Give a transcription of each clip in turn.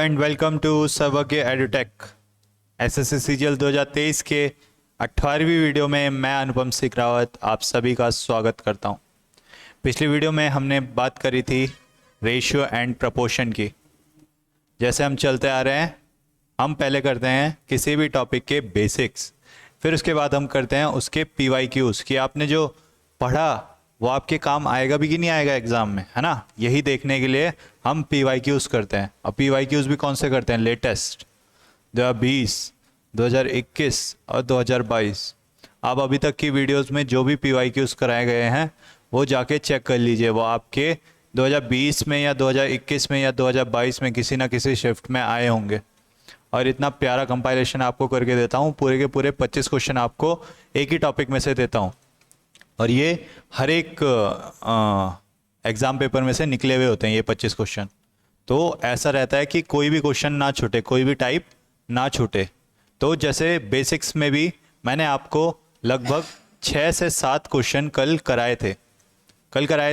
And welcome to सर्वज्ञ edutech. SSC CGL 2023 के 18वीं video में मैं अनुपम सिंह रावत आप सभी का स्वागत करता हूं। पिछली वीडियो में हमने बात करी थी रेशियो एंड प्रपोर्शन की। जैसे हम चलते आ रहे हैं, हम पहले करते हैं किसी भी टॉपिक के बेसिक्स, फिर उसके बाद हम करते हैं उसके PYQs कि आपने जो पढ़ा वो आपके काम आएगा भी कि नहीं आएगा एग्जाम में, है ना। यही देखने के लिए हम PYQs करते हैं। और PYQs भी कौन से करते हैं? लेटेस्ट 2020, 2021 और 2022। आप अभी तक की वीडियोस में जो भी PYQs कराए गए हैं वो जाके चेक कर लीजिए, वो आपके 2020 में या 2021 में या 2022 में किसी ना किसी शिफ्ट में आए होंगे। और इतना प्यारा कंपाइलेशन आपको करके देता हूँ, पूरे के पूरे 25 क्वेश्चन आपको एक ही टॉपिक में से देता हूँ। और ये हर एक एग्ज़ाम पेपर में से निकले हुए होते हैं ये 25 क्वेश्चन। तो ऐसा रहता है कि कोई भी क्वेश्चन ना छूटे, कोई भी टाइप ना छूटे। तो जैसे बेसिक्स में भी मैंने आपको लगभग 6 से 7 क्वेश्चन कल कराए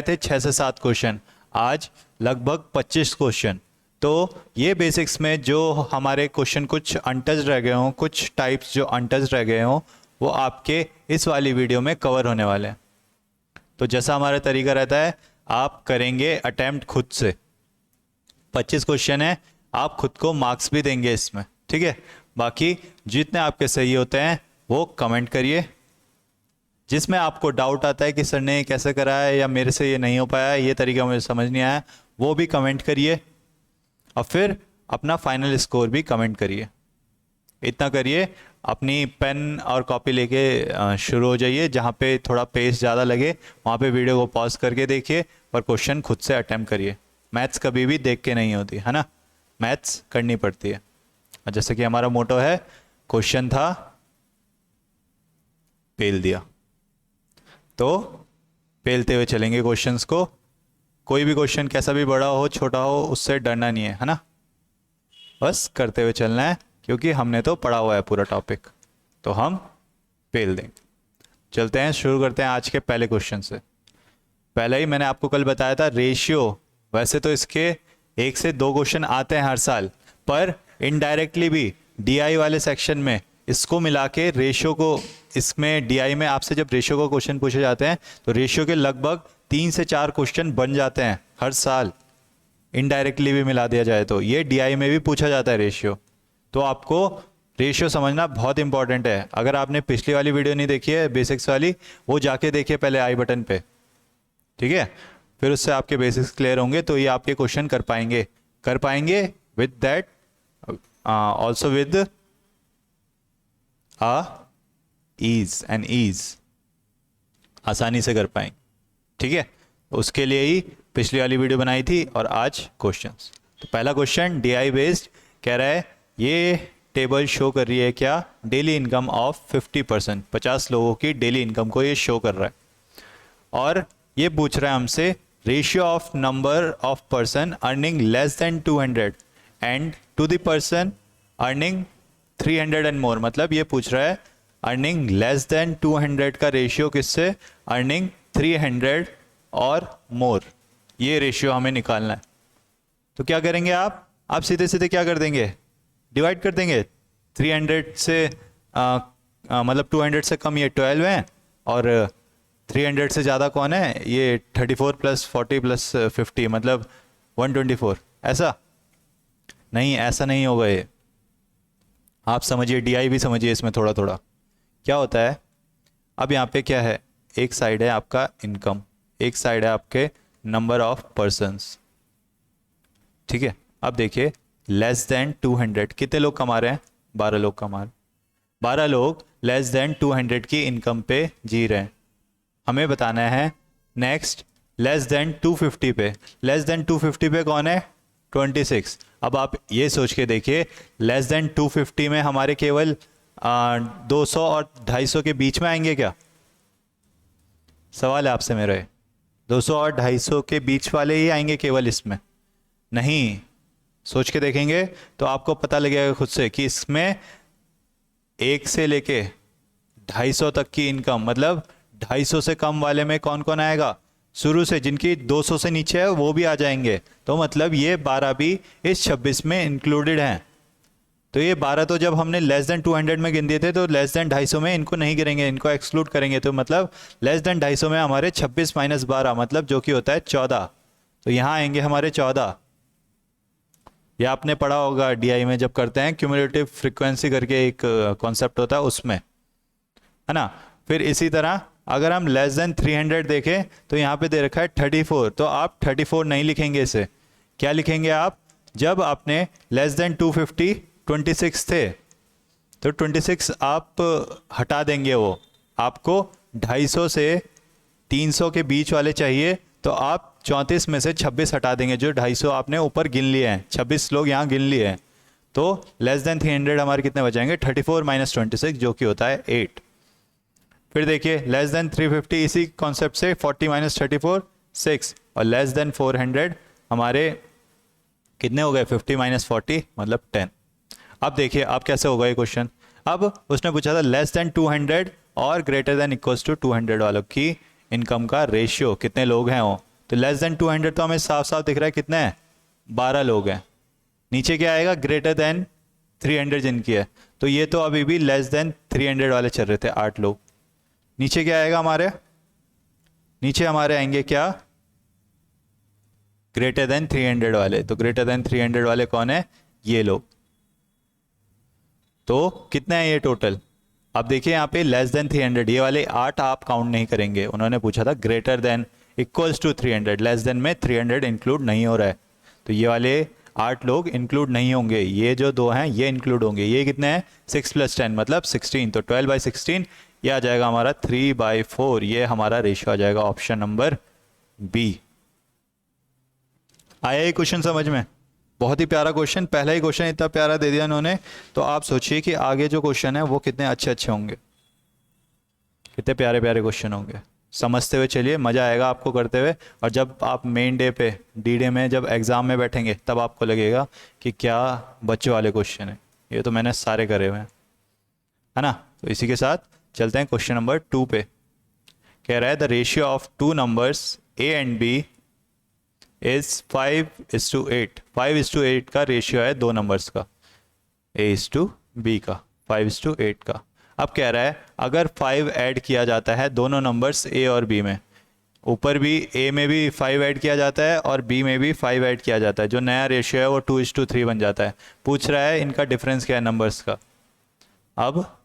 थे 6 से 7 क्वेश्चन, आज लगभग 25 क्वेश्चन। तो ये बेसिक्स में जो हमारे क्वेश्चन कुछ अनटच रह गए हों, कुछ टाइप्स जो अनटच रह गए हों, वो आपके इस वाली वीडियो में कवर होने वाले हैं। तो जैसा हमारा तरीका रहता है, आप करेंगे अटेम्प्ट खुद से। 25 क्वेश्चन है, आप खुद को मार्क्स भी देंगे इसमें, ठीक है। बाकी जितने आपके सही होते हैं वो कमेंट करिए। जिसमें आपको डाउट आता है कि सर ने कैसे करा है या मेरे से ये नहीं हो पाया, ये तरीका मुझे समझ नहीं आया, वो भी कमेंट करिए। और फिर अपना फाइनल स्कोर भी कमेंट करिए। इतना करिए, अपनी पेन और कॉपी लेके शुरू हो जाइए। जहाँ पे थोड़ा पेस ज़्यादा लगे वहाँ पे वीडियो को पॉज करके देखिए और क्वेश्चन खुद से अटेम्प्ट करिए। मैथ्स कभी भी देख के नहीं होती, है ना, मैथ्स करनी पड़ती है। और जैसे कि हमारा मोटो है, क्वेश्चन था पेल दिया, तो पेलते हुए चलेंगे क्वेश्चंस को। कोई भी क्वेश्चन कैसा भी बड़ा हो छोटा हो, उससे डरना नहीं है ना, बस करते हुए चलना है, क्योंकि हमने तो पढ़ा हुआ है पूरा टॉपिक, तो हम पेल देंगे। चलते हैं, शुरू करते हैं आज के पहले क्वेश्चन से। पहले ही मैंने आपको कल बताया था रेशियो। वैसे तो इसके 1 से 2 क्वेश्चन आते हैं हर साल, पर इनडायरेक्टली भी DI वाले सेक्शन में इसको मिला के रेशियो को, इसमें DI में आपसे जब रेशियो को क्वेश्चन पूछे जाते हैं तो रेशियो के लगभग 3 से 4 क्वेश्चन बन जाते हैं हर साल। इनडायरेक्टली भी मिला दिया जाए तो ये DI में भी पूछा जाता है रेशियो। तो आपको रेशियो समझना बहुत इंपॉर्टेंट है। अगर आपने पिछली वाली वीडियो नहीं देखी है बेसिक्स वाली, वो जाके देखिए पहले आई बटन पे, ठीक है। फिर उससे आपके बेसिक्स क्लियर होंगे, तो ये आपके क्वेश्चन कर पाएंगे with that also with ease, आसानी से कर पाएंगे, ठीक है। उसके लिए ही पिछली वाली वीडियो बनाई थी और आज क्वेश्चंस। तो पहला क्वेश्चन DI बेस्ड कह रहा है, ये टेबल शो कर रही है क्या, डेली इनकम ऑफ 50%, 50 लोगों की डेली इनकम को ये शो कर रहा है। और ये पूछ रहा है हमसे ratio of number of person earning less than 200 and to the person earning 300 and more. मतलब ये पूछ रहा है अर्निंग लेस देन 200 का रेशियो किससे, अर्निंग 300 और मोर। ये रेशियो हमें निकालना है। तो क्या करेंगे आप सीधे सीधे क्या कर देंगे, डिवाइड कर देंगे। 300 से मतलब 200 से कम ये 12 है, और 300 से ज़्यादा कौन है, ये 34 + 40 + 50 मतलब 124। ऐसा नहीं होगा ये। आप समझिए, DI भी समझिए इसमें थोड़ा थोड़ा क्या होता है। अब यहाँ पे क्या है, एक साइड है आपका इनकम, एक साइड है आपके नंबर ऑफ पर्सन्स, ठीक है। अब देखिए लेस देन 200 कितने लोग कमा रहे हैं, 12 लोग कमा रहे हैं। 12 लोग लेस देन 200 की इनकम पे जी रहे हैं। हमें बताना है नेक्स्ट लेस देन 250 पे। लेस देन 250 पे कौन है, 26। अब आप ये सोच के देखिए, लेस देन 250 में हमारे केवल 200 और 250 के बीच में आएंगे क्या, सवाल है आपसे मेरा। 200 और 250 के बीच वाले ही आएंगे केवल इसमें, नहीं। सोच के देखेंगे तो आपको पता लगेगा खुद से कि इसमें 1 से लेके 250 तक की इनकम, मतलब 250 से कम वाले में कौन कौन आएगा, शुरू से जिनकी 200 से नीचे है वो भी आ जाएंगे, तो मतलब ये 12 भी इस 26 में इंक्लूडेड हैं। तो ये 12 तो जब हमने लेस देन 200 में गिन दिए थे, तो लेस देन 250 में इनको नहीं गिनेंगे, इनको एक्सक्लूड करेंगे। तो मतलब लेस देन 250 में हमारे 26 माइनस 12 मतलब जो कि होता है 14। तो यहाँ आएंगे हमारे 14। या आपने पढ़ा होगा डीआई में जब करते हैं क्यूमुलेटिव फ्रीक्वेंसी करके एक कॉन्सेप्ट होता है उसमें, है ना। फिर इसी तरह अगर हम लेस देन 300 देखें तो यहाँ पे दे रखा है 34, तो आप 34 नहीं लिखेंगे, इसे क्या लिखेंगे आप, जब आपने लेस देन 250 26 थे तो 26 आप हटा देंगे, वो आपको 250 से 300 के बीच वाले चाहिए, तो आप 34 में से 26 हटा देंगे, जो 250 आपने ऊपर गिन लिए हैं, 26 लोग यहाँ गिन लिए हैं। तो लेस देन 300 हमारे कितने बचाएंगे, 34 माइनस 26 जो कि होता है 8। फिर देखिए लेस देन 350 इसी कॉन्सेप्ट से 40 माइनस 34 6, और लेस देन 400 हमारे कितने हो गए, 50 माइनस 40 मतलब 10। अब देखिए अब कैसे होगा ये क्वेश्चन। अब उसने पूछा था लेस देन 200 और ग्रेटर देन इक्वल्स टू 200 वालों की इनकम का रेशियो, कितने लोग हैं वो। तो लेस देन 200 तो हमें साफ साफ दिख रहा है कितने हैं, 12 लोग हैं। नीचे क्या आएगा, ग्रेटर देन 300 जिनकी है, तो ये तो अभी भी लेस देन 300 वाले चल रहे थे, 8 लोग। नीचे क्या आएगा हमारे, नीचे हमारे आएंगे क्या, ग्रेटर देन 300 वाले। तो ग्रेटर देन 300 वाले कौन है, ये लोग। तो कितने हैं ये टोटल, अब देखिए यहाँ पे लेस देन 300, ये वाले 8 आप काउंट नहीं करेंगे, उन्होंने पूछा था greater than equals to 300, less than में 300 इंक्लूड नहीं हो रहा है, तो ये वाले 8 लोग इंक्लूड नहीं होंगे, ये जो 2 हैं ये इंक्लूड होंगे। ये कितने हैं, 6 + 10 मतलब 16, तो 12/16 ये आ जाएगा हमारा 3/4, ये हमारा रेशियो आ जाएगा ऑप्शन नंबर बी। आया ये क्वेश्चन समझ में, बहुत ही प्यारा क्वेश्चन, पहला ही क्वेश्चन इतना प्यारा दे दिया इन्होंने, तो आप सोचिए कि आगे जो क्वेश्चन है वो कितने अच्छे अच्छे होंगे, कितने प्यारे प्यारे क्वेश्चन होंगे। समझते हुए चलिए, मज़ा आएगा आपको करते हुए, और जब आप मेन डे पे डी डे में जब एग्ज़ाम में बैठेंगे तब आपको लगेगा कि क्या बच्चों वाले क्वेश्चन है, ये तो मैंने सारे करे हुए हैं, है ना। तो इसी के साथ चलते हैं क्वेश्चन नंबर 2 पे। कह रहा है the ratio of 2 numbers a and B is 5:8। 5:8 का रेशियो है 2 नंबर्स का, A/B का 5:8 का। अब कह रहा है अगर 5 ऐड किया जाता है दोनों नंबर्स A और B में, ऊपर भी A में भी 5 ऐड किया जाता है और B में भी 5 ऐड किया जाता है, जो नया रेशियो है वो 2:3 बन जाता है। पूछ रहा है इनका डिफरेंस क्या है नंबर्स का। अब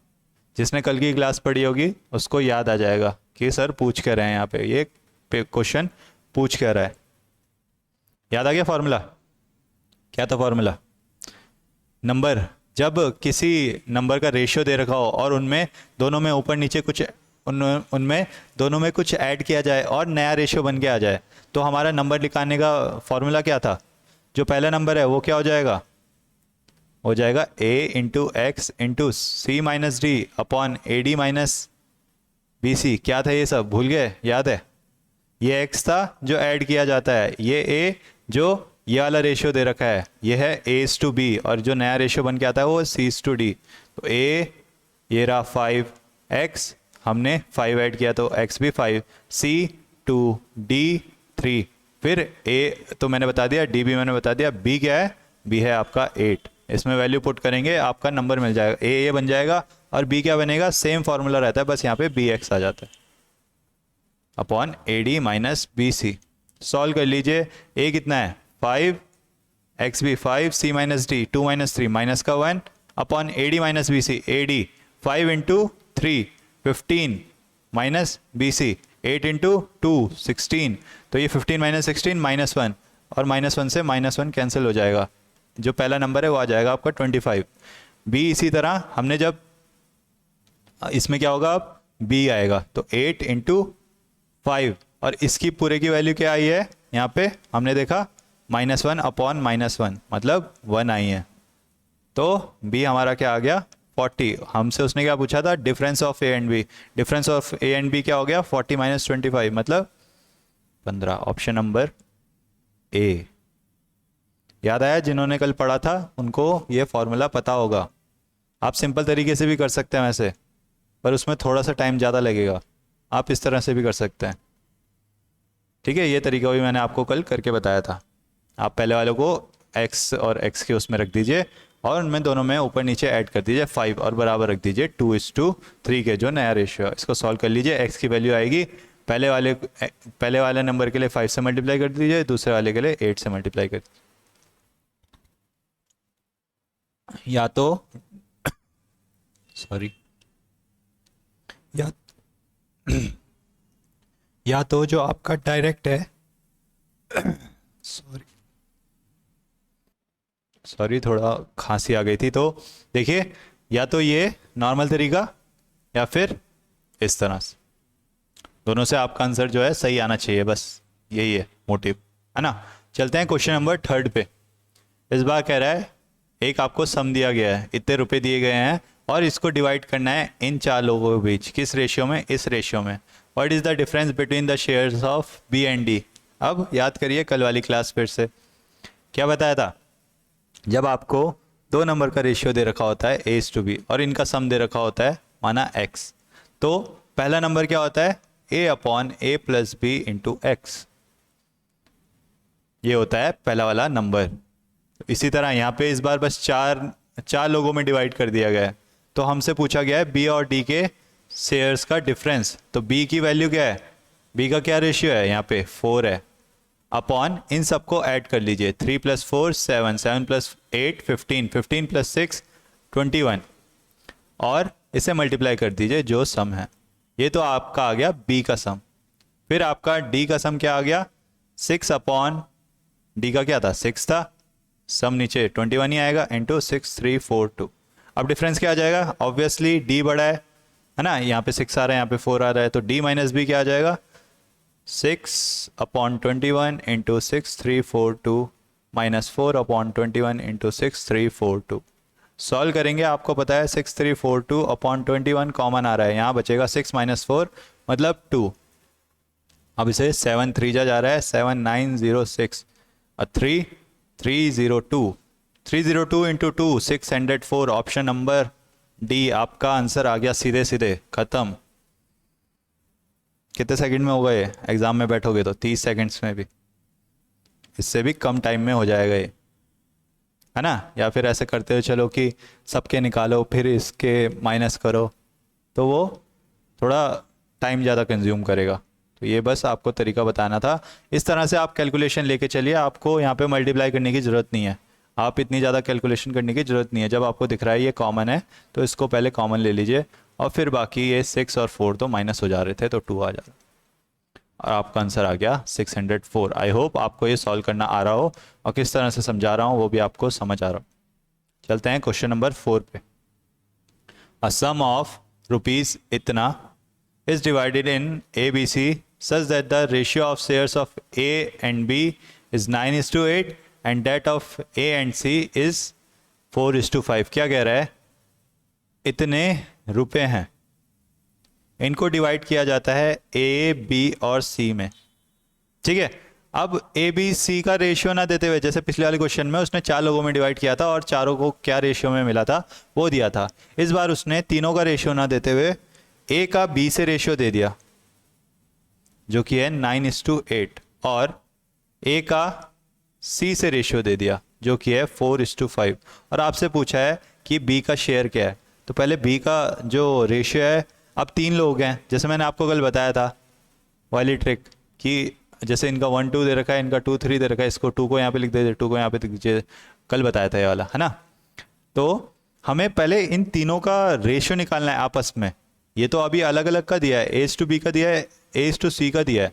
जिसने कल की क्लास पढ़ी होगी उसको याद आ जाएगा कि सर पूछ क्या रहे हैं यहाँ पे, ये क्वेश्चन पूछ क्या रहा है। याद आ गया फॉर्मूला, क्या था फॉर्मूला, नंबर जब किसी नंबर का रेशियो दे रखा हो और उनमें दोनों में ऊपर नीचे कुछ उनमें दोनों में कुछ ऐड किया जाए और नया रेशियो बन के आ जाए, तो हमारा नंबर निकालने का फॉर्मूला क्या था, जो पहला नंबर है वो क्या हो जाएगा A into x into C minus D upon AD minus BC। क्या था ये सब भूल गए, याद है, ये x था जो ऐड किया जाता है, ये A जो ये वाला रेशियो दे रखा है ये है A/B, और जो नया रेशियो बन के आता है वो C/D। तो A ये रहा 5x, हमने 5 ऐड किया तो x भी 5, C 2 D 3, फिर A तो मैंने बता दिया, D भी मैंने बता दिया, B क्या है, B है आपका 8। इसमें वैल्यू पुट करेंगे आपका नंबर मिल जाएगा, A ये बन जाएगा और B क्या बनेगा, सेम फॉर्मूला रहता है, बस यहाँ पे BX आ जाता है upon AD minus BC। Solve कर लीजिए, A कितना है 5, x भी 5, C minus D 2 minus 3 minus का 1 upon AD minus BC। AD 5 into 3 15 minus BC 8 into 2 16, तो ये 15 माइनस 16 -1, और -1 से -1 कैंसिल हो जाएगा, जो पहला नंबर है वो आ जाएगा आपका 25। B इसी तरह हमने जब इसमें क्या होगा, अब B आएगा तो 8 इंटू 5, और इसकी पूरे की वैल्यू क्या आई है, यहाँ पे हमने देखा -1 अपॉन -1 मतलब 1 आई है, तो B हमारा क्या आ गया 40। हमसे उसने क्या पूछा था, difference of A and B, difference of A and B क्या हो गया 40 माइनस 25 मतलब 15, ऑप्शन नंबर A। याद आया, जिन्होंने कल पढ़ा था उनको ये फॉर्मूला पता होगा। आप सिंपल तरीके से भी कर सकते हैं वैसे, पर उसमें थोड़ा सा टाइम ज़्यादा लगेगा, आप इस तरह से भी कर सकते हैं। ठीक है, ये तरीका भी मैंने आपको कल करके बताया था। आप पहले वालों को x और x के उसमें रख दीजिए और उनमें दोनों में ऊपर नीचे ऐड कर दीजिए 5 और बराबर रख दीजिए 2:3 के जो नया रेशियो है। इसको सॉल्व कर लीजिए, x की वैल्यू आएगी पहले वाले नंबर के लिए 5 से मल्टीप्लाई कर दीजिए, दूसरे वाले के लिए 8 से मल्टीप्लाई कर दीजिए। या तो सॉरी या तो जो आपका डायरेक्ट है सॉरी थोड़ा खांसी आ गई थी, तो देखिए या तो ये नॉर्मल तरीका या फिर इस तरह से, दोनों से आपका आंसर जो है सही आना चाहिए, बस यही है मोटिव, है ना। चलते हैं क्वेश्चन नंबर 3 पे। इस बार कह रहा है एक आपको सम दिया गया है, इतने रुपए दिए गए हैं और इसको डिवाइड करना है इन 4 लोगों के बीच, किस रेशियो में, इस रेशियो में। What is the difference between the shares of b and d. अब याद करिए कल वाली क्लास फिर से, क्या बताया था, जब आपको 2 नंबर का रेशियो दे रखा होता है A/B और इनका सम दे रखा होता है माना x, तो पहला नंबर क्या होता है A/A+B × x, ये होता है पहला वाला नंबर। इसी तरह यहाँ पे इस बार बस चार लोगों में डिवाइड कर दिया गया है, तो हमसे पूछा गया है बी और डी के शेयर्स का डिफरेंस। तो बी की वैल्यू क्या है, बी का क्या रेशियो है, यहाँ पे 4 है, अपॉन इन सबको ऐड कर लीजिए 3 + 4 7, 7 + 8 15, 15 + 6 21 और इसे मल्टीप्लाई कर दीजिए जो सम है। ये तो आपका आ गया बी का सम। फिर आपका डी का सम क्या आ गया, 6 अपॉन डी का क्या था 6 था, सम नीचे 21 ही आएगा इंटू 6342। अब डिफरेंस क्या आ जाएगा, ऑब्वियसली डी बड़ा है ना, यहाँ पे 6 आ रहा है, यहाँ पे 4 आ रहा है, तो डी माइनस बी क्या आ जाएगा 6/21 × 6342 माइनस 4/21 × 6342। सॉल्व करेंगे, आपको पता है 6342/21 कॉमन आ रहा है, यहाँ बचेगा 6 - 4 मतलब 2। अब इसे 7 3 जा रहा है 7906 और 3 302 302 × 2 604। ऑप्शन नंबर डी आपका आंसर आ गया सीधे सीधे खत्म। कितने सेकंड में होगा ये, एग्जाम में बैठोगे तो 30 सेकंड्स में भी, इससे भी कम टाइम में हो जाएगा ये, है ना। या फिर ऐसे करते हो चलो कि सबके निकालो फिर इसके माइनस करो, तो वो थोड़ा टाइम ज़्यादा कंज्यूम करेगा। तो ये बस आपको तरीका बताना था, इस तरह से आप कैलकुलेशन लेके चलिए, आपको यहाँ पे मल्टीप्लाई करने की ज़रूरत नहीं है, आप इतनी ज़्यादा कैलकुलेशन करने की ज़रूरत नहीं है। जब आपको दिख रहा है ये कॉमन है तो इसको पहले कॉमन ले लीजिए और फिर बाकी ये 6 और 4 तो माइनस हो जा रहे थे तो 2 आ जा रहा, और आपका आंसर आ गया 604। आई होप आपको ये सॉल्व करना आ रहा हो और किस तरह से समझा रहा हूँ वो भी आपको समझ आ रहा हो। चलते हैं क्वेश्चन नंबर 4 पे। अ सम ऑफ रुपीज़ इतना is divided in ABC such that the ratio of shares of A and B is 9:8 and that of A and C is 4:5। क्या कह रहा है, इतने रुपए हैं, इनको डिवाइड किया जाता है A, B और C में, ठीक है। अब A, B, C का रेशियो ना देते हुए, जैसे पिछले वाले क्वेश्चन में उसने 4 लोगों में डिवाइड किया था और चारों को क्या रेशियो में मिला था वो दिया था, इस बार उसने तीनों का रेशियो ना देते हुए A का B से रेशियो दे दिया जो कि है 9:8 और A का C से रेशियो दे दिया जो कि है 4:5, और आपसे पूछा है कि B का शेयर क्या है। तो पहले B का जो रेशियो है, अब 3 लोग हैं, जैसे मैंने आपको कल बताया था वाली ट्रिक कि जैसे इनका 1 2 दे रखा है, इनका 2 3 दे रखा है, इसको 2 को यहाँ पे लिख दीजिए, 2 को यहाँ पे लिख दीजिए, कल बताया था ये वाला, है ना। तो हमें पहले इन तीनों का रेशियो निकालना है आपस में। ये तो अभी अलग अलग का दिया है, A/B का दिया है, A/C का दिया है,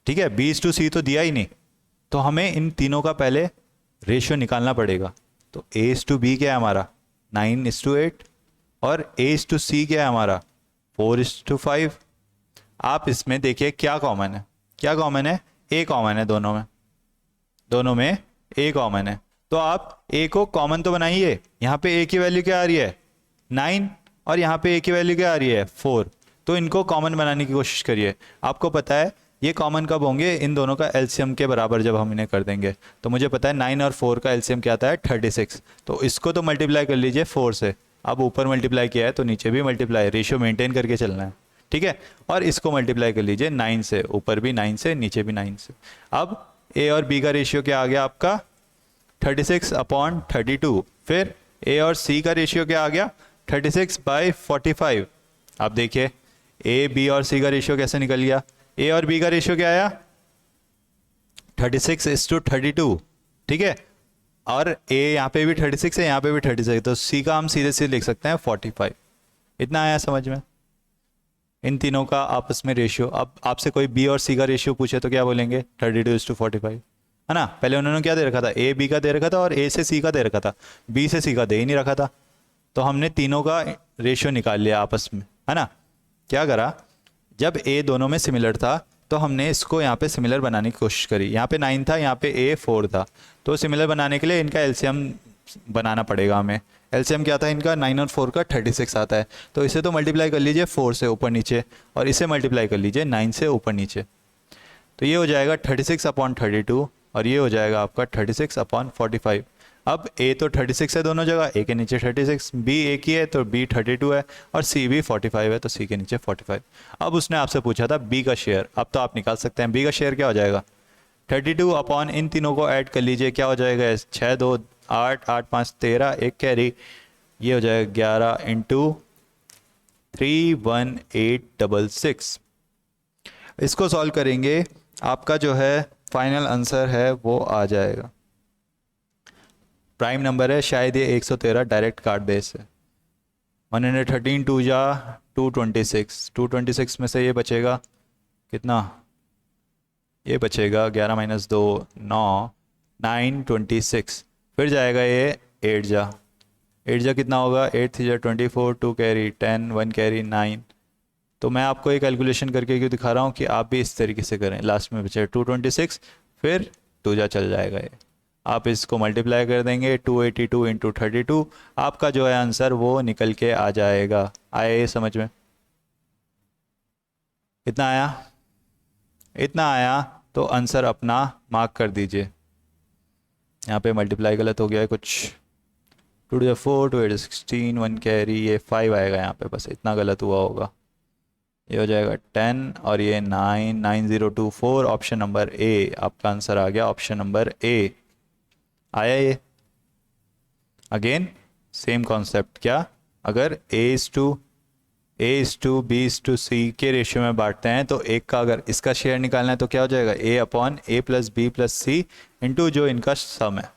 ठीक है, B/C तो दिया ही नहीं, तो हमें इन तीनों का पहले रेशियो निकालना पड़ेगा। तो A/B क्या है हमारा 9:8 और A/C क्या है हमारा 4:5। आप इसमें देखिए क्या कॉमन है, क्या कॉमन है, A कॉमन है, दोनों में A कॉमन है, तो आप A को कॉमन तो बनाइए। यहाँ पे A की वैल्यू क्या आ रही है 9 और यहाँ पे A की वैल्यू क्या आ रही है 4, तो इनको कॉमन बनाने की कोशिश करिए। आपको पता है ये कॉमन कब होंगे, इन दोनों का एलसीएम के बराबर जब हम इन्हें कर देंगे। तो मुझे पता है 9 और 4 का एलसीएम क्या आता है 36, तो इसको तो मल्टीप्लाई कर लीजिए 4 से। अब ऊपर मल्टीप्लाई किया है तो नीचे भी मल्टीप्लाई, रेशियो मेंटेन करके चलना है, ठीक है, और इसको मल्टीप्लाई कर लीजिए 9 से, ऊपर भी 9 से नीचे भी 9 से। अब ए और बी का रेशियो क्या आ गया आपका 36/32। फिर ए और सी का रेशियो क्या आ गया 36/45। अब देखिए ए बी और सी का रेशियो कैसे निकल गया, ए और बी का रेशियो क्या आया 36:32, ठीक है, और ए यहाँ पे भी 36 है, यहाँ पे भी 36, तो सी का हम सीधे सीधे लिख सकते हैं 45। इतना आया समझ में इन तीनों का आपस में रेशियो। अब आपसे कोई बी और सी का रेशियो पूछे तो क्या बोलेंगे 32:45, है ना। पहले उन्होंने क्या दे रखा था, ए बी का दे रखा था और ए से सी का दे रखा था, बी से सी का दे ही नहीं रखा था, तो हमने तीनों का रेशियो निकाल लिया आपस में, है ना। क्या करा, जब ए दोनों में सिमिलर था तो हमने इसको यहाँ पे सिमिलर बनाने की कोशिश करी। यहाँ पे 9 था, यहाँ पे ए 4 था, तो सिमिलर बनाने के लिए इनका एलसीएम बनाना पड़ेगा हमें। एलसीएम क्या था इनका 9 और 4 का 36 आता है, तो इसे तो मल्टीप्लाई कर लीजिए 4 से ऊपर नीचे, और इसे मल्टीप्लाई कर लीजिए 9 से ऊपर नीचे, तो ये हो जाएगा 36/32 और ये हो जाएगा आपका 36/45। अब ए तो 36 है दोनों जगह, ए के नीचे 36, बी एक ही है तो बी 32 है, और सी भी 45 है तो सी के नीचे 45। अब उसने आपसे पूछा था बी का शेयर, अब तो आप निकाल सकते हैं बी का शेयर क्या हो जाएगा 32 अपॉन इन तीनों को ऐड कर लीजिए, क्या हो जाएगा 6 2 8 8 5 13, एक कैरी, ये हो जाएगा 11 × 31866। इसको सॉल्व करेंगे, आपका जो है फाइनल आंसर है वो आ जाएगा, प्राइम नंबर है शायद ये 113 डायरेक्ट काट दे इसे। 113 2 जा 226, 226 में से ये बचेगा कितना, ये बचेगा 11 - 2 9 926, फिर जाएगा ये 8 जा, 8 जा कितना होगा 8 3 जा 24, 2 कैरी 10, 1 कैरी 9। तो मैं आपको एक कैलकुलेशन करके क्यों दिखा रहा हूँ कि आप भी इस तरीके से करें। लास्ट में बचे 226, फिर 2 जा चल जाएगा ये, आप इसको मल्टीप्लाई कर देंगे 282 × 32, आपका जो है आंसर वो निकल के आ जाएगा। आया ये समझ में, इतना आया, इतना आया, तो आंसर अपना मार्क कर दीजिए। यहाँ पे मल्टीप्लाई गलत हो गया है कुछ, 2 to the 4 2 8 16, 1 कैरी, ये 5 आएगा यहाँ पे, बस इतना गलत हुआ होगा। ये हो जाएगा 10 और ये 9 9024, ऑप्शन नंबर ए आपका आंसर आ गया, ऑप्शन नंबर ए आया। ये अगेन सेम कॉन्सेप्ट, क्या अगर A/B/C के रेशियो में बांटते हैं तो एक का अगर इसका शेयर निकालना है तो क्या हो जाएगा A/A + B + C इंटू जो इनका सम है।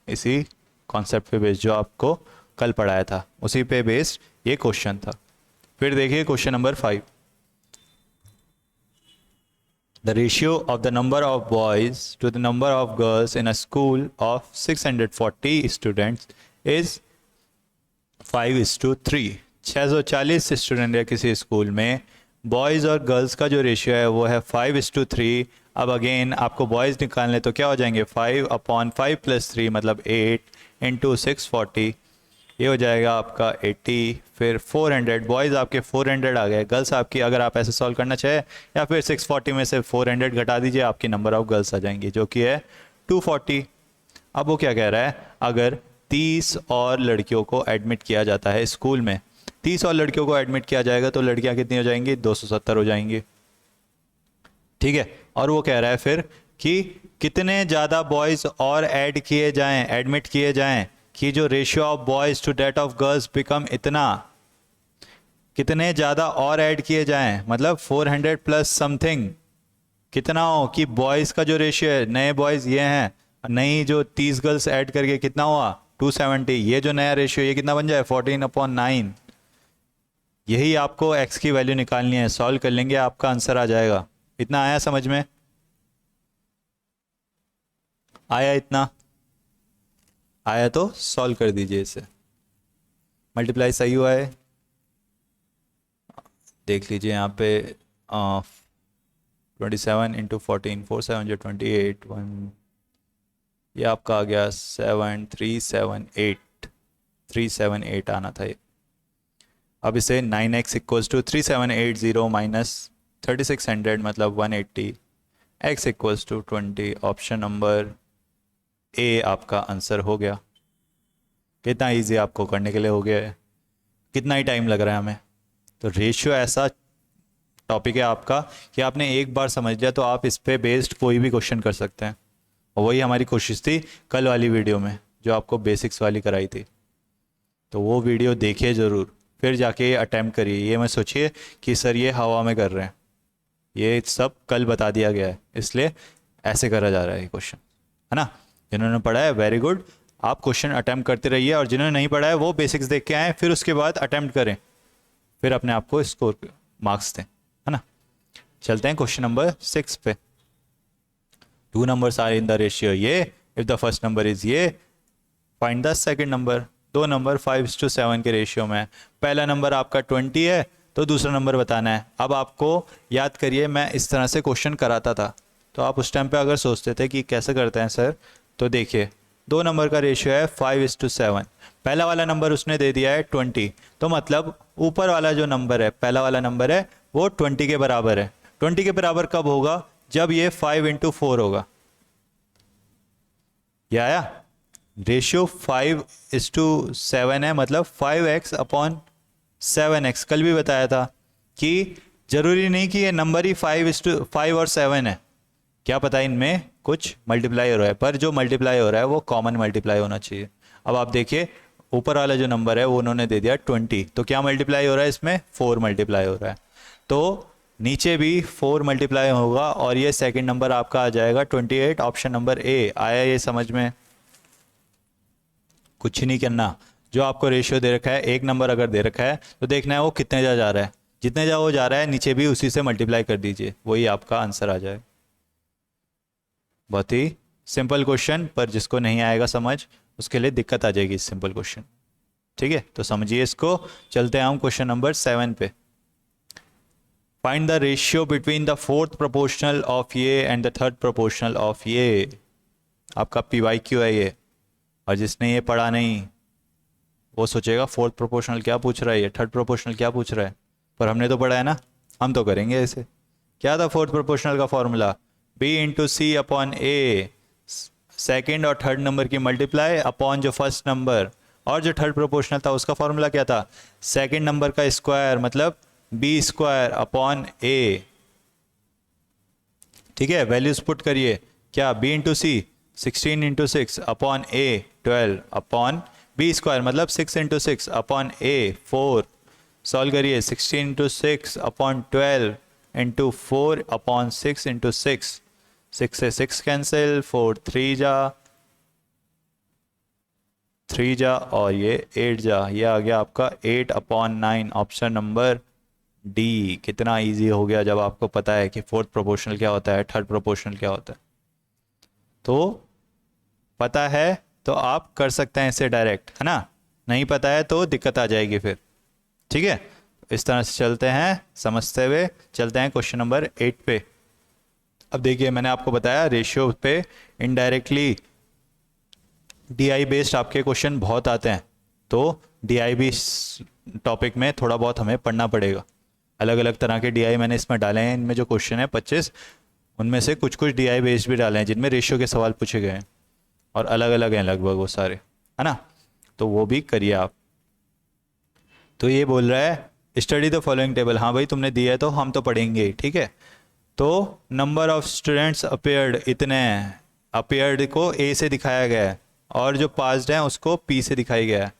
इसी कॉन्सेप्ट पे बेस्ड जो आपको कल पढ़ाया था उसी पे बेस्ड ये क्वेश्चन था। फिर देखिए question number 5, The ratio of the number of boys to the number of girls in a school of 640 students is 5:3। 640 student है किसी स्कूल में, बॉयज़ और गर्ल्स का जो रेशियो है वो है 5:3। अब अगेन आपको बॉयज़ निकालने तो क्या हो जाएंगे 5/5 + 3 मतलब 8 × 640, ये हो जाएगा आपका 80, फिर 400, बॉयज़ आपके 400 आ गए, गर्ल्स आपकी अगर आप ऐसे सॉल्व करना चाहे या फिर 640 में से 400 घटा दीजिए, आपकी नंबर ऑफ गर्ल्स आ जाएंगी जो कि है 240। अब वो क्या कह रहा है, अगर 30 और लड़कियों को एडमिट किया जाता है स्कूल में, 30 और लड़कियों को एडमिट किया जाएगा तो लड़कियां कितनी हो जाएंगी 270 हो जाएंगी, ठीक है। और वो कह रहा है फिर कि कितने ज़्यादा बॉयज़ और ऐड किए जाएं, एडमिट किए जाएं कि जो ratio of boys to that of girls become इतना, कितने ज़्यादा और ऐड किए जाएं मतलब 400 प्लस समथिंग कितना हो कि बॉयज़ का जो रेशियो है, नए बॉयज़ ये हैं, नई जो 30 गर्ल्स ऐड करके कितना हुआ 270, ये जो नया रेशियो ये कितना बन जाए 14/9। यही आपको x की वैल्यू निकालनी है, सॉल्व कर लेंगे आपका आंसर आ जाएगा। इतना आया समझ में, आया, इतना आया तो सॉल्व कर दीजिए इसे, मल्टीप्लाई सही हुआ है देख लीजिए यहाँ पे 27 × 14 4 7 जो 28 1, ये आपका आ गया 378 आना था ये। अब इसे 9x = 3780 - 3600 मतलब 180, x = 20, ऑप्शन नंबर ए आपका आंसर हो गया। कितना इजी आपको करने के लिए हो गया है, कितना ही टाइम लग रहा है हमें, तो रेशियो ऐसा टॉपिक है आपका कि आपने एक बार समझ लिया तो आप इस पे बेस्ड कोई भी क्वेश्चन कर सकते हैं। और वही हमारी कोशिश थी कल वाली वीडियो में जो आपको बेसिक्स वाली कराई थी। तो वो वीडियो देखिए ज़रूर, फिर जाके अटैम्प्ट करिए। ये मत सोचिए कि सर ये हवा में कर रहे हैं, ये सब कल बता दिया गया है इसलिए ऐसे करा जा रहा है ये क्वेश्चन, है ना। जिन्होंने पढ़ा है वेरी गुड, आप क्वेश्चन अटैम्प्ट करते रहिए, और जिन्होंने नहीं पढ़ा है वो बेसिक्स देख के आए, फिर उसके बाद अटैम्प्ट करें, फिर अपने आप को स्कोर मार्क्स दें, है ना। चलते हैं क्वेश्चन नंबर 6 पे। 2 numbers are in the ratio ये, if the first number is ये, find the second number। 2 number 5:7 के रेशियो में, पहला नंबर आपका 20 है तो दूसरा नंबर बताना है। अब आपको याद करिए, मैं इस तरह से क्वेश्चन कराता था, तो आप उस टाइम पे अगर सोचते थे कि कैसे करते हैं सर, तो देखिए 2 नंबर का रेशियो है 5:7, पहला वाला नंबर उसने दे दिया है 20, तो मतलब ऊपर वाला जो नंबर है, पहला वाला नंबर है वो 20 के बराबर है। 20 के बराबर कब होगा? जब ये 5 × 4 होगा। ये आया? रेशियो 5:7 है, मतलब 5x/7x। कल भी बताया था कि जरूरी नहीं कि ये नंबर ही 5 और 7 है, क्या पता इनमें कुछ मल्टीप्लाई हो रहा है, पर जो मल्टीप्लाई हो रहा है वो कॉमन मल्टीप्लाई होना चाहिए। अब आप देखिए ऊपर वाला जो नंबर है वो उन्होंने दे दिया 20, तो क्या मल्टीप्लाई हो रहा है इसमें? 4 मल्टीप्लाई हो रहा है, तो नीचे भी 4 मल्टीप्लाई होगा, और ये सेकंड नंबर आपका आ जाएगा 28। ऑप्शन नंबर ए आया ये समझ में? कुछ नहीं करना, जो आपको रेशियो दे रखा है, एक नंबर अगर दे रखा है तो देखना है वो कितने जा रहा है, जितने जा वो जा रहा है नीचे भी उसी से मल्टीप्लाई कर दीजिए, वही आपका आंसर आ जाए। बहुत ही सिंपल क्वेश्चन, पर जिसको नहीं आएगा समझ उसके लिए दिक्कत आ जाएगी इस सिंपल क्वेश्चन, ठीक है। तो समझिए इसको। चलते हैं हम क्वेश्चन नंबर 7 पे। Find the ratio between the 4th proportional of ये and the 3rd proportional of ये। आपका PYQ है ये, और जिसने ये पढ़ा नहीं वो सोचेगा 4th प्रोपोर्शनल क्या पूछ रहा है, ये 3rd प्रोपोर्शनल क्या पूछ रहा है, पर हमने तो पढ़ा है ना, हम तो करेंगे ऐसे। क्या था 4th प्रोपोर्शनल का फॉर्मूला? B × C/A, सेकेंड और थर्ड नंबर की मल्टीप्लाई अपॉन जो फर्स्ट नंबर, और जो थर्ड प्रोपोर्शनल था उसका फॉर्मूला क्या था? सेकेंड नंबर का स्क्वायर, मतलब B²/A। ठीक है, वैल्यूज पुट करिए। क्या? B × C 16 × 6/A 12 B², मतलब 6 × 6/A 4। सॉल्व करिए, 16 × 6/12 × 4/6 × 6, 6 से 6 कैंसिल, 4 3 जा और ये 8 जा, ये आ गया आपका 8/9। Option number D. कितना इजी हो गया जब आपको पता है कि 4th प्रोपोर्शनल क्या होता है, 3rd प्रोपोर्शनल क्या होता है। तो पता है तो आप कर सकते हैं इसे डायरेक्ट, है ना। नहीं पता है तो दिक्कत आ जाएगी फिर, ठीक है। इस तरह से चलते हैं, समझते हुए चलते हैं क्वेश्चन नंबर 8 पे। अब देखिए मैंने आपको बताया रेशियो पे इनडायरेक्टली DI बेस्ड आपके क्वेश्चन बहुत आते हैं, तो DI भी टॉपिक में थोड़ा बहुत हमें पढ़ना पड़ेगा। अलग अलग तरह के DI मैंने इसमें डाले हैं, इनमें जो क्वेश्चन है 25, उनमें से कुछ DI बेस्ड भी डाले हैं जिनमें रेशियो के सवाल पूछे गए हैं, और अलग अलग हैं लगभग वो सारे, है ना। तो वो भी करिए आप। तो ये बोल रहा है स्टडी द फॉलोइंग टेबल। हाँ भाई तुमने दिया है तो हम तो पढ़ेंगे ही, ठीक है। तो नंबर ऑफ स्टूडेंट्स अपेयर्ड, इतने अपेयर्ड को A से दिखाया गया है, और जो पास्ड हैं उसको P से दिखाया गया है।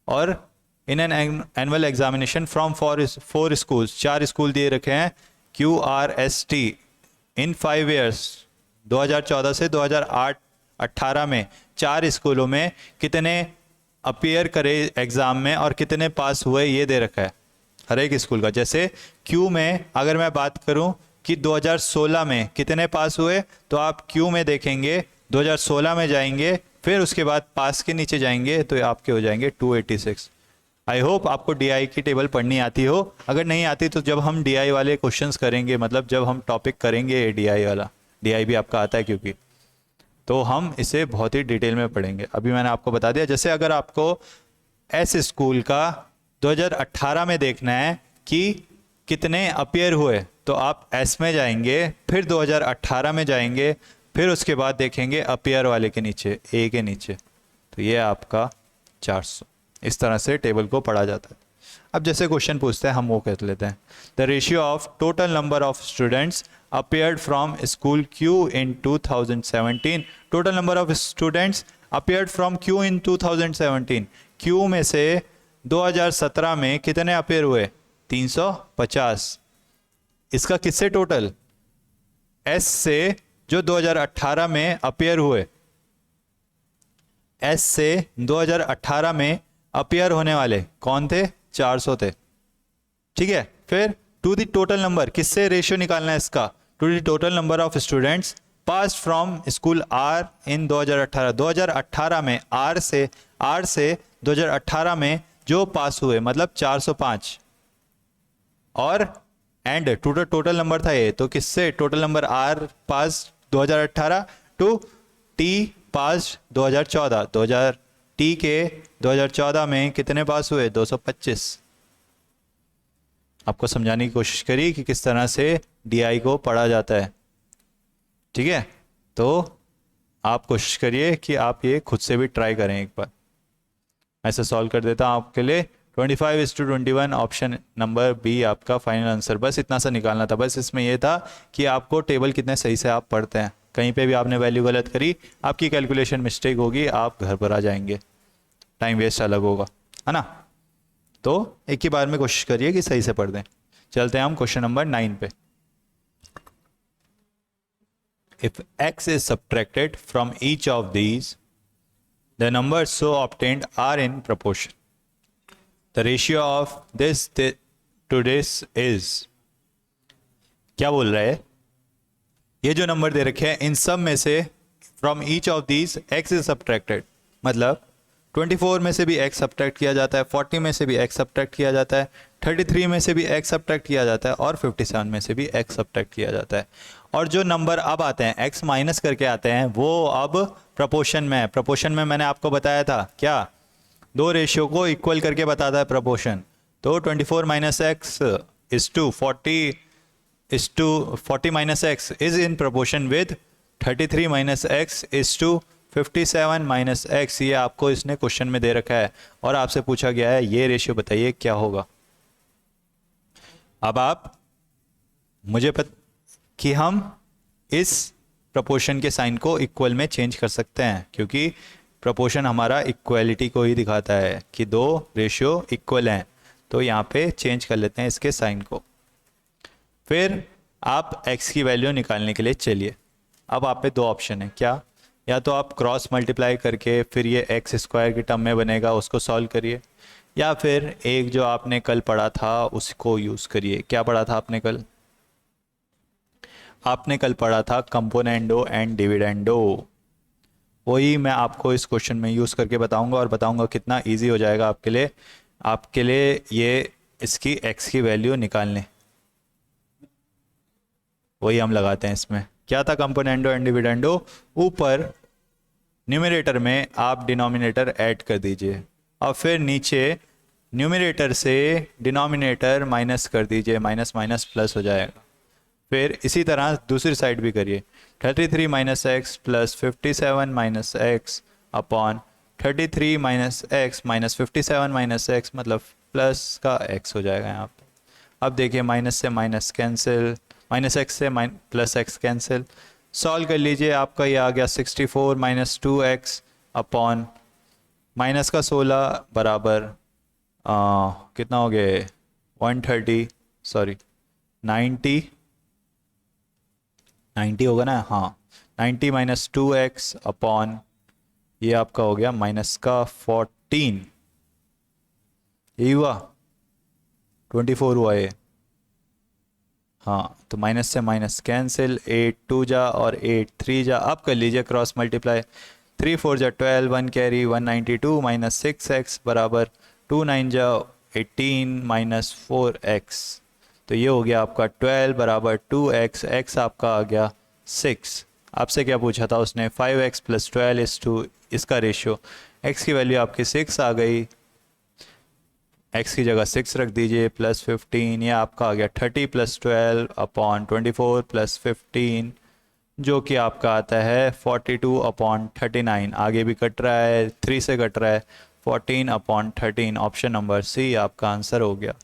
और in an annual examination from 4 schools, 4 school दिए रखे हैं QRST इन 5 ईयर्स, 2014 से 2018 में 4 स्कूलों में कितने अपेयर करे एग्ज़ाम में और कितने पास हुए ये दे रखा है हर एक स्कूल का। जैसे Q में अगर मैं बात करूं कि 2016 में कितने पास हुए, तो आप Q में देखेंगे 2016 में जाएंगे, फिर उसके बाद पास के नीचे जाएंगे तो आपके हो जाएंगे 286। आई होप आपको DI की टेबल पढ़नी आती हो। अगर नहीं आती तो जब हम DI वाले क्वेश्चंस करेंगे, मतलब जब हम टॉपिक करेंगे DI वाला, DI भी आपका आता है क्योंकि, तो हम इसे बहुत ही डिटेल में पढ़ेंगे। अभी मैंने आपको बता दिया। जैसे अगर आपको S स्कूल का 2018 में देखना है कि कितने अपेयर हुए, तो आप S में जाएंगे, फिर 2018 में जाएंगे, फिर उसके बाद देखेंगे अपेयर वाले के नीचे, A के नीचे, तो ये आपका 400। इस तरह से टेबल को पढ़ा जाता है। अब जैसे क्वेश्चन पूछते हैं हम वो कह लेते हैं, the ratio of total number of students appeared from school Q in 2017. Total number of students appeared from Q in 2017. Q में से 2017 में कितने अपेयर हुए? 350. इसका किससे टोटल? S से जो 2018 में अपेयर हुए, S से 2018 में अपेयर होने वाले कौन थे? 400 थे। ठीक है, फिर टू द टोटल नंबर, किससे रेशियो निकालना है इसका? To the total number of students pass from school are in 2018। 2018 में आर से 2018 में जो पास हुए मतलब 405, और एंड टोटल नंबर था ये, तो किससे total number are pass 2018 to T pass 2014। T के 2014 में कितने पास हुए? 225। आपको समझाने की कोशिश करी कि किस तरह से डीआई को पढ़ा जाता है। ठीक है, तो आप कोशिश करिए कि आप ये खुद से भी ट्राई करें एक बार। ऐसे सॉल्व कर देता हूँ आपके लिए। 25:21 ऑप्शन नंबर बी आपका फाइनल आंसर। बस इतना सा निकालना था। बस इसमें यह था कि आपको टेबल कितने सही से आप पढ़ते हैं। कहीं पे भी आपने वैल्यू गलत करी, आपकी कैलकुलेशन मिस्टेक होगी, आप घर पर आ जाएंगे, टाइम वेस्ट अलग होगा, है ना। तो एक ही बार में कोशिश करिए कि सही से पढ़ दें। चलते हैं हम क्वेश्चन नंबर 9 पे। If x is subtracted from each of these, the numbers so obtained are in proportion. The ratio of this to this is, क्या बोल रहा है? ये जो नंबर दे रखे हैं इन सब में से from each of these x is subtracted, मतलब 24 में से भी x सब्ट्रैक्ट किया जाता है, 40 में से भी x सब्ट्रैक्ट किया जाता है, 33 में से भी x सब्ट्रैक्ट किया जाता है, और 57 में से भी x सब्ट्रैक्ट किया जाता है। और जो नंबर अब आते हैं x माइनस करके आते हैं वो अब प्रपोर्शन में है। प्रपोर्शन में मैंने आपको बताया था क्या? दो रेशियो को इक्वल करके बताता है प्रपोर्शन। तो 24 minus x is to 40 minus x is in proportion with 33 minus x is to 57 minus x. ये आपको इसने क्वेश्चन में दे रखा है और आपसे पूछा गया है ये रेशियो बताइए क्या होगा। अब आप मुझे कि हम इस प्रपोर्शन के साइन को इक्वल में चेंज कर सकते हैं, क्योंकि प्रपोर्शन हमारा इक्वलिटी को ही दिखाता है कि दो रेशियो इक्वल हैं। तो यहाँ पे चेंज कर लेते हैं इसके साइन को। फिर आप x की वैल्यू निकालने के लिए चलिए। अब आप पे दो ऑप्शन है, क्या? या तो आप क्रॉस मल्टीप्लाई करके फिर ये एक्स स्क्वायर के टर्म में बनेगा उसको सॉल्व करिए, या फिर एक जो आपने कल पढ़ा था उसको यूज़ करिए। क्या पढ़ा था आपने कल? आपने कल पढ़ा था कंपोनेंडो एंड डिविडेंडो। वही मैं आपको इस क्वेश्चन में यूज़ करके बताऊंगा और बताऊंगा कितना इजी हो जाएगा आपके लिए ये इसकी x की वैल्यू निकालने। वही हम लगाते हैं इसमें। क्या था कंपोनेंडो एंड डिविडेंडो? ऊपर न्यूमरेटर में आप डिनोमिनेटर ऐड कर दीजिए और फिर नीचे न्यूमरेटर से डिनोमिनेटर माइनस कर दीजिए, माइनस माइनस प्लस हो जाएगा। फिर इसी तरह दूसरी साइड भी करिए। 33 minus x plus 57 minus x upon 33 minus x minus 57 minus x, मतलब प्लस का x हो जाएगा यहाँ पे। अब देखिए माइनस से माइनस कैंसिल, माइनस एक्स से प्लस एक्स कैंसिल। सॉल्व कर लीजिए, आपका ये आ गया 64 माइनस 2x अपॉन माइनस का 16 बराबर कितना हो गया? 90 होगा ना? हाँ, 90 माइनस 2x अपॉन ये आपका हो गया माइनस का 14, यही हुआ 24 हुआ ये। हाँ, तो माइनस से माइनस कैंसिल, 8 2 जा और 8 3 जा। अब कर लीजिए क्रॉस मल्टीप्लाई, 3 4 जा 12, 1 कैरी 192 माइनस 6x बराबर 2 9 जा 18 माइनस 4x। तो ये हो गया आपका 12 बराबर 2x, x आपका आ गया 6। आपसे क्या पूछा था उसने? 5x प्लस 12 इज टू इसका रेशियो। x की वैल्यू आपकी 6 आ गई, x की जगह 6 रख दीजिए प्लस 15, ये आपका आ गया 30 प्लस 12 अपॉन 24 प्लस 15, जो कि आपका आता है 42 अपॉन 39। आगे भी कट रहा है, 3 से कट रहा है, 14/13, ऑप्शन नंबर सी आपका आंसर हो गया।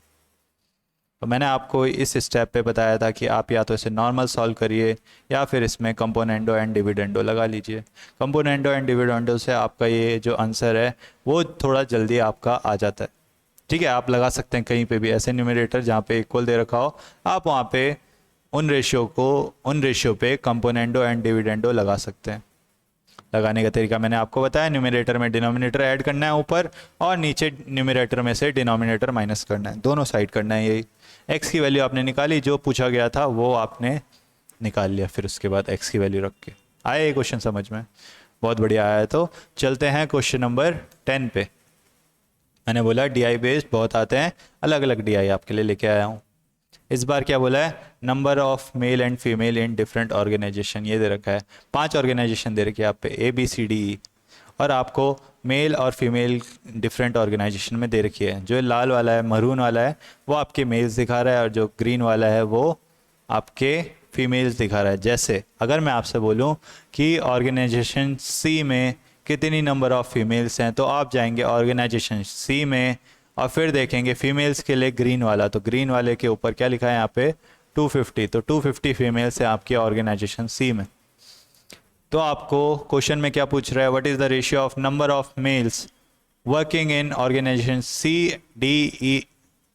तो मैंने आपको इस स्टेप पे बताया था कि आप या तो इसे नॉर्मल सॉल्व करिए या फिर इसमें कंपोनेंडो एंड डिविडेंडो लगा लीजिए। कंपोनेंडो एंड डिविडेंडो से आपका ये जो आंसर है वो थोड़ा जल्दी आपका आ जाता है। ठीक है, आप लगा सकते हैं कहीं पे भी ऐसे न्यूमरेटर जहाँ पे इक्वल दे रखा हो, आप वहाँ पे उन रेशियो पे कंपोनेंडो एंड डिविडेंडो लगा सकते हैं। लगाने का तरीका मैंने आपको बताया, न्यूमरेटर में डिनोमिनेटर ऐड करना है ऊपर, और नीचे न्यूमरेटर में से डिनोमिनेटर माइनस करना है, दोनों साइड करना है। यही एक्स की वैल्यू आपने निकाली, जो पूछा गया था वो आपने निकाल लिया, फिर उसके बाद एक्स की वैल्यू रख के। आया ये क्वेश्चन समझ में? बहुत बढ़िया आया है। तो चलते हैं क्वेश्चन नंबर 10 पे। मैंने बोला डीआई बेस्ड बहुत आते हैं, अलग अलग डीआई आपके लिए लेके आया हूँ। इस बार क्या बोला है? Number of male and female in different organization, ये दे रखा है। 5 ऑर्गेनाइजेशन दे रखी है आप पे, ABCDE, और आपको मेल और फीमेल डिफरेंट ऑर्गेनाइजेशन में दे रखी है। जो लाल वाला है, मरून वाला है, वो आपके मेल्स दिखा रहा है, और जो ग्रीन वाला है वो आपके फीमेल्स दिखा रहा है। जैसे अगर मैं आपसे बोलूं कि ऑर्गेनाइजेशन सी में कितनी नंबर ऑफ फीमेल्स हैं, तो आप जाएंगे ऑर्गेनाइजेशन सी में और फिर देखेंगे फीमेल्स के लिए ग्रीन वाला, तो ग्रीन वाले के ऊपर क्या लिखा है यहाँ पे? 250। तो 250 फीमेल्स है आपकी ऑर्गेनाइजेशन सी में। तो आपको क्वेश्चन में क्या पूछ रहा है? What is the ratio of number of males working in organisation CDE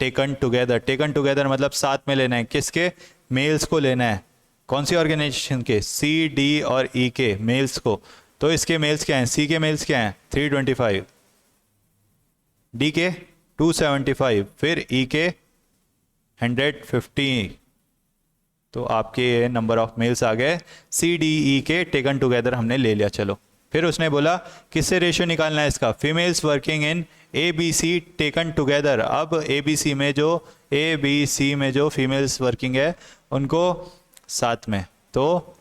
taken together. Taken together मतलब साथ में लेना है, किसके? मेल्स को लेना है। कौन सी ऑर्गेनाइजेशन के? C, D और E के मेल्स को। तो इसके मेल्स क्या हैं? C के मेल्स क्या हैं? 325, D के 275, फिर E के 150। तो आपके नंबर ऑफ मेल्स आ गए। CDE के टेकन टुगेदर हमने ले लिया। चलो, फिर उसने बोला किससे रेशियो निकालना है इसका? Females working in ABC taken together. अब ABC में जो फीमेल्स वर्किंग है उनको साथ में, तो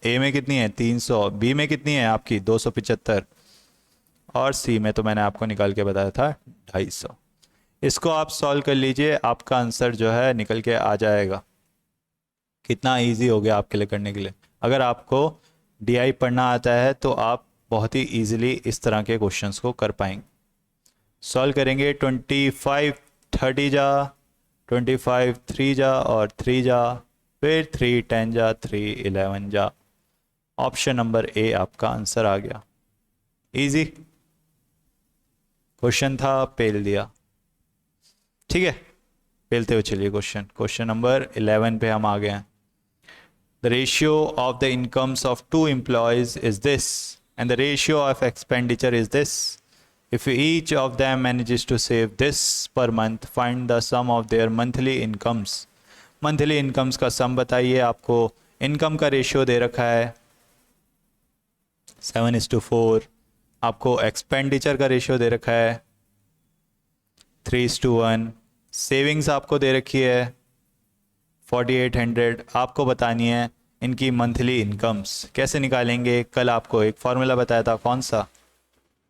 A में कितनी है? 300, B में कितनी है आपकी? 275, और C में तो मैंने आपको निकाल के बताया था 250। इसको आप सॉल्व कर लीजिए, आपका आंसर जो है निकल के आ जाएगा। कितना इजी हो गया आपके लिए करने के लिए। अगर आपको डीआई पढ़ना आता है तो आप बहुत ही इजीली इस तरह के क्वेश्चंस को कर पाएंगे। सॉल्व करेंगे 25 30 जा, 25 3 जा और 3 जा, फिर 3 10 जा, 3 11 जा। ऑप्शन नंबर ए आपका आंसर आ गया। इजी क्वेश्चन था, पेल दिया। ठीक है, पेलते हुए चलिए क्वेश्चन नंबर 11 पे हम आ गए हैं। The ratio of the incomes of 2 employees is this, and the ratio of expenditure is this. If each of them manages to save this per month, find the sum of their monthly incomes. Monthly incomes का sum बताइए। आपको income का ratio दे रखा है 7:4। आपको expenditure का ratio दे रखा है 3:1। सेविंग्स आपको दे रखी है 4800। आपको बतानी है इनकी मंथली इनकम्स। कैसे निकालेंगे? कल आपको एक फॉर्मूला बताया था, कौन सा?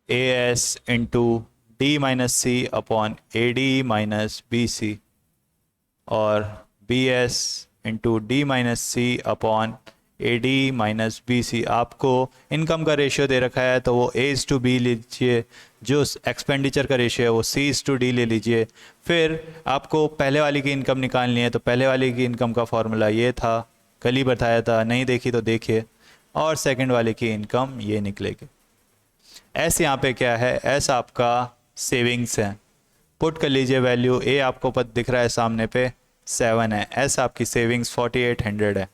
AS इंटू D-C/AD-BC और BS इंटू D-C/AD-BC। आपको इनकम का रेशियो दे रखा है तो वो A/B लीजिए, जो एक्सपेंडिचर का रेशियो है वो C/D ले लीजिए। फिर आपको पहले वाली की इनकम निकालनी है, तो पहले वाली की इनकम का फॉर्मूला ये था, कल ही बताया था, नहीं देखी तो देखिए। और सेकंड वाले की इनकम ये निकलेगी। एस यहाँ पे क्या है? एस आपका सेविंग्स है। पुट कर लीजिए वैल्यू। ए आपको पद दिख रहा है सामने पे 7 है। एस आपकी सेविंग्स 4800 है।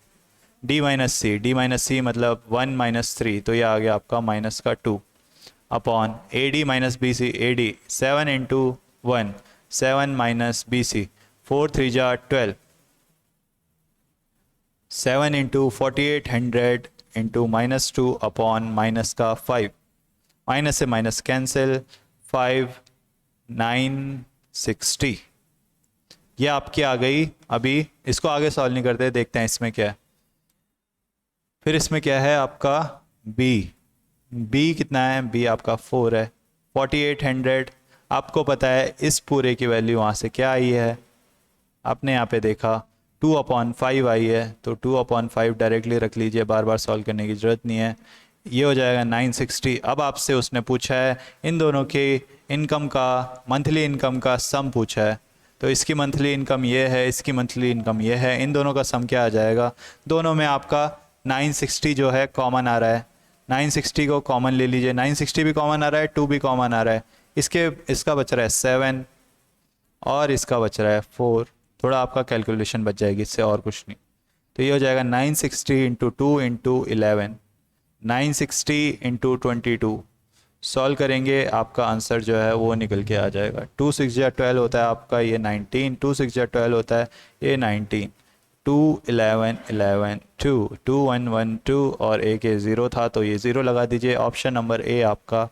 D-C मतलब 1 - 3, तो ये आ गया आपका माइनस का 2 upon AD-BC। AD 7 into 1, 7 minus BC, 4 3 जा 12, 7 इंटू 4800 इंटू -2 अपॉन माइनस का 5, माइनस से माइनस कैंसिल, 5 9 60। ये आपकी आ गई। अभी इसको आगे सॉल्व नहीं करते, देखते हैं इसमें क्या है। फिर इसमें क्या है आपका? बी कितना है? बी आपका 4 है। 4800 आपको पता है इस पूरे की वैल्यू वहाँ से क्या आई है? आपने यहाँ पे देखा 2/5 आई है, तो 2/5 डायरेक्टली रख लीजिए, बार बार सॉल्व करने की ज़रूरत नहीं है। ये हो जाएगा 960। अब आपसे उसने पूछा है इन दोनों के इनकम का, मंथली इनकम का सम पूछा है, तो इसकी मंथली इनकम ये है, इसकी मंथली इनकम ये है, इन दोनों का सम क्या आ जाएगा? दोनों में आपका 960 जो है कॉमन आ रहा है, 960 को कॉमन ले लीजिए, 960 भी कॉमन आ रहा है, 2 भी कॉमन आ रहा है, इसका बच रहा है 7 और इसका बच रहा है 4। थोड़ा आपका कैलकुलेशन बच जाएगी, इससे और कुछ नहीं। तो ये हो जाएगा 960 इंटू 2 इंटू 11, 960 इंटू 22। सॉल्व करेंगे, आपका आंसर जो है वो निकल के आ जाएगा। 2 6 या 12 होता है आपका ये 19, 2 6 या 12 होता है ये 19, 2 11 11 2 2 1 1 2 और एक ये 0 था तो ये 0 लगा दीजिए। ऑप्शन नंबर ए आपका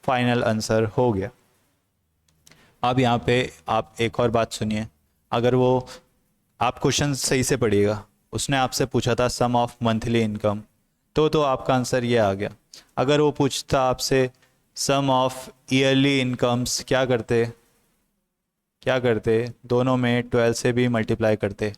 फाइनल आंसर हो गया। अब यहाँ पे आप एक और बात सुनिए, अगर वो आप क्वेश्चन सही से पढ़िएगा, उसने आपसे पूछा था सम ऑफ मंथली इनकम, तो आपका आंसर ये आ गया। अगर वो पूछता आपसे सम ऑफ ईयरली इनकम्स, क्या करते दोनों में 12 से भी मल्टीप्लाई करते।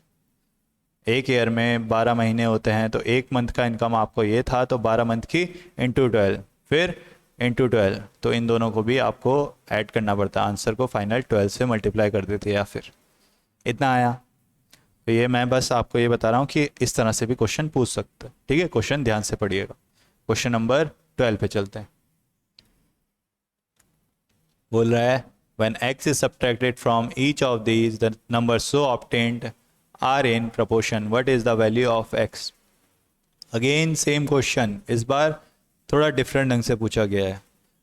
एक ईयर में 12 महीने होते हैं, तो एक मंथ का इनकम आपको ये था, तो 12 मंथ की इंटू 12 फिर इंटू 12, तो इन दोनों को भी आपको ऐड करना पड़ता, आंसर को फाइनल 12 से मल्टीप्लाई कर देते या फिर इतना आया। तो ये मैं बस आपको ये बता रहा हूँ कि इस तरह से भी क्वेश्चन पूछ सकते हैं। ठीक है, क्वेश्चन ध्यान से पढ़िएगा। क्वेश्चन नंबर 12 पे चलते हैं। बोल रहा है when x is subtracted from each of these the numbers so obtained are in proportion, what is the value of x? Again same question, इस बार थोड़ा डिफरेंट ढंग से पूछा गया है।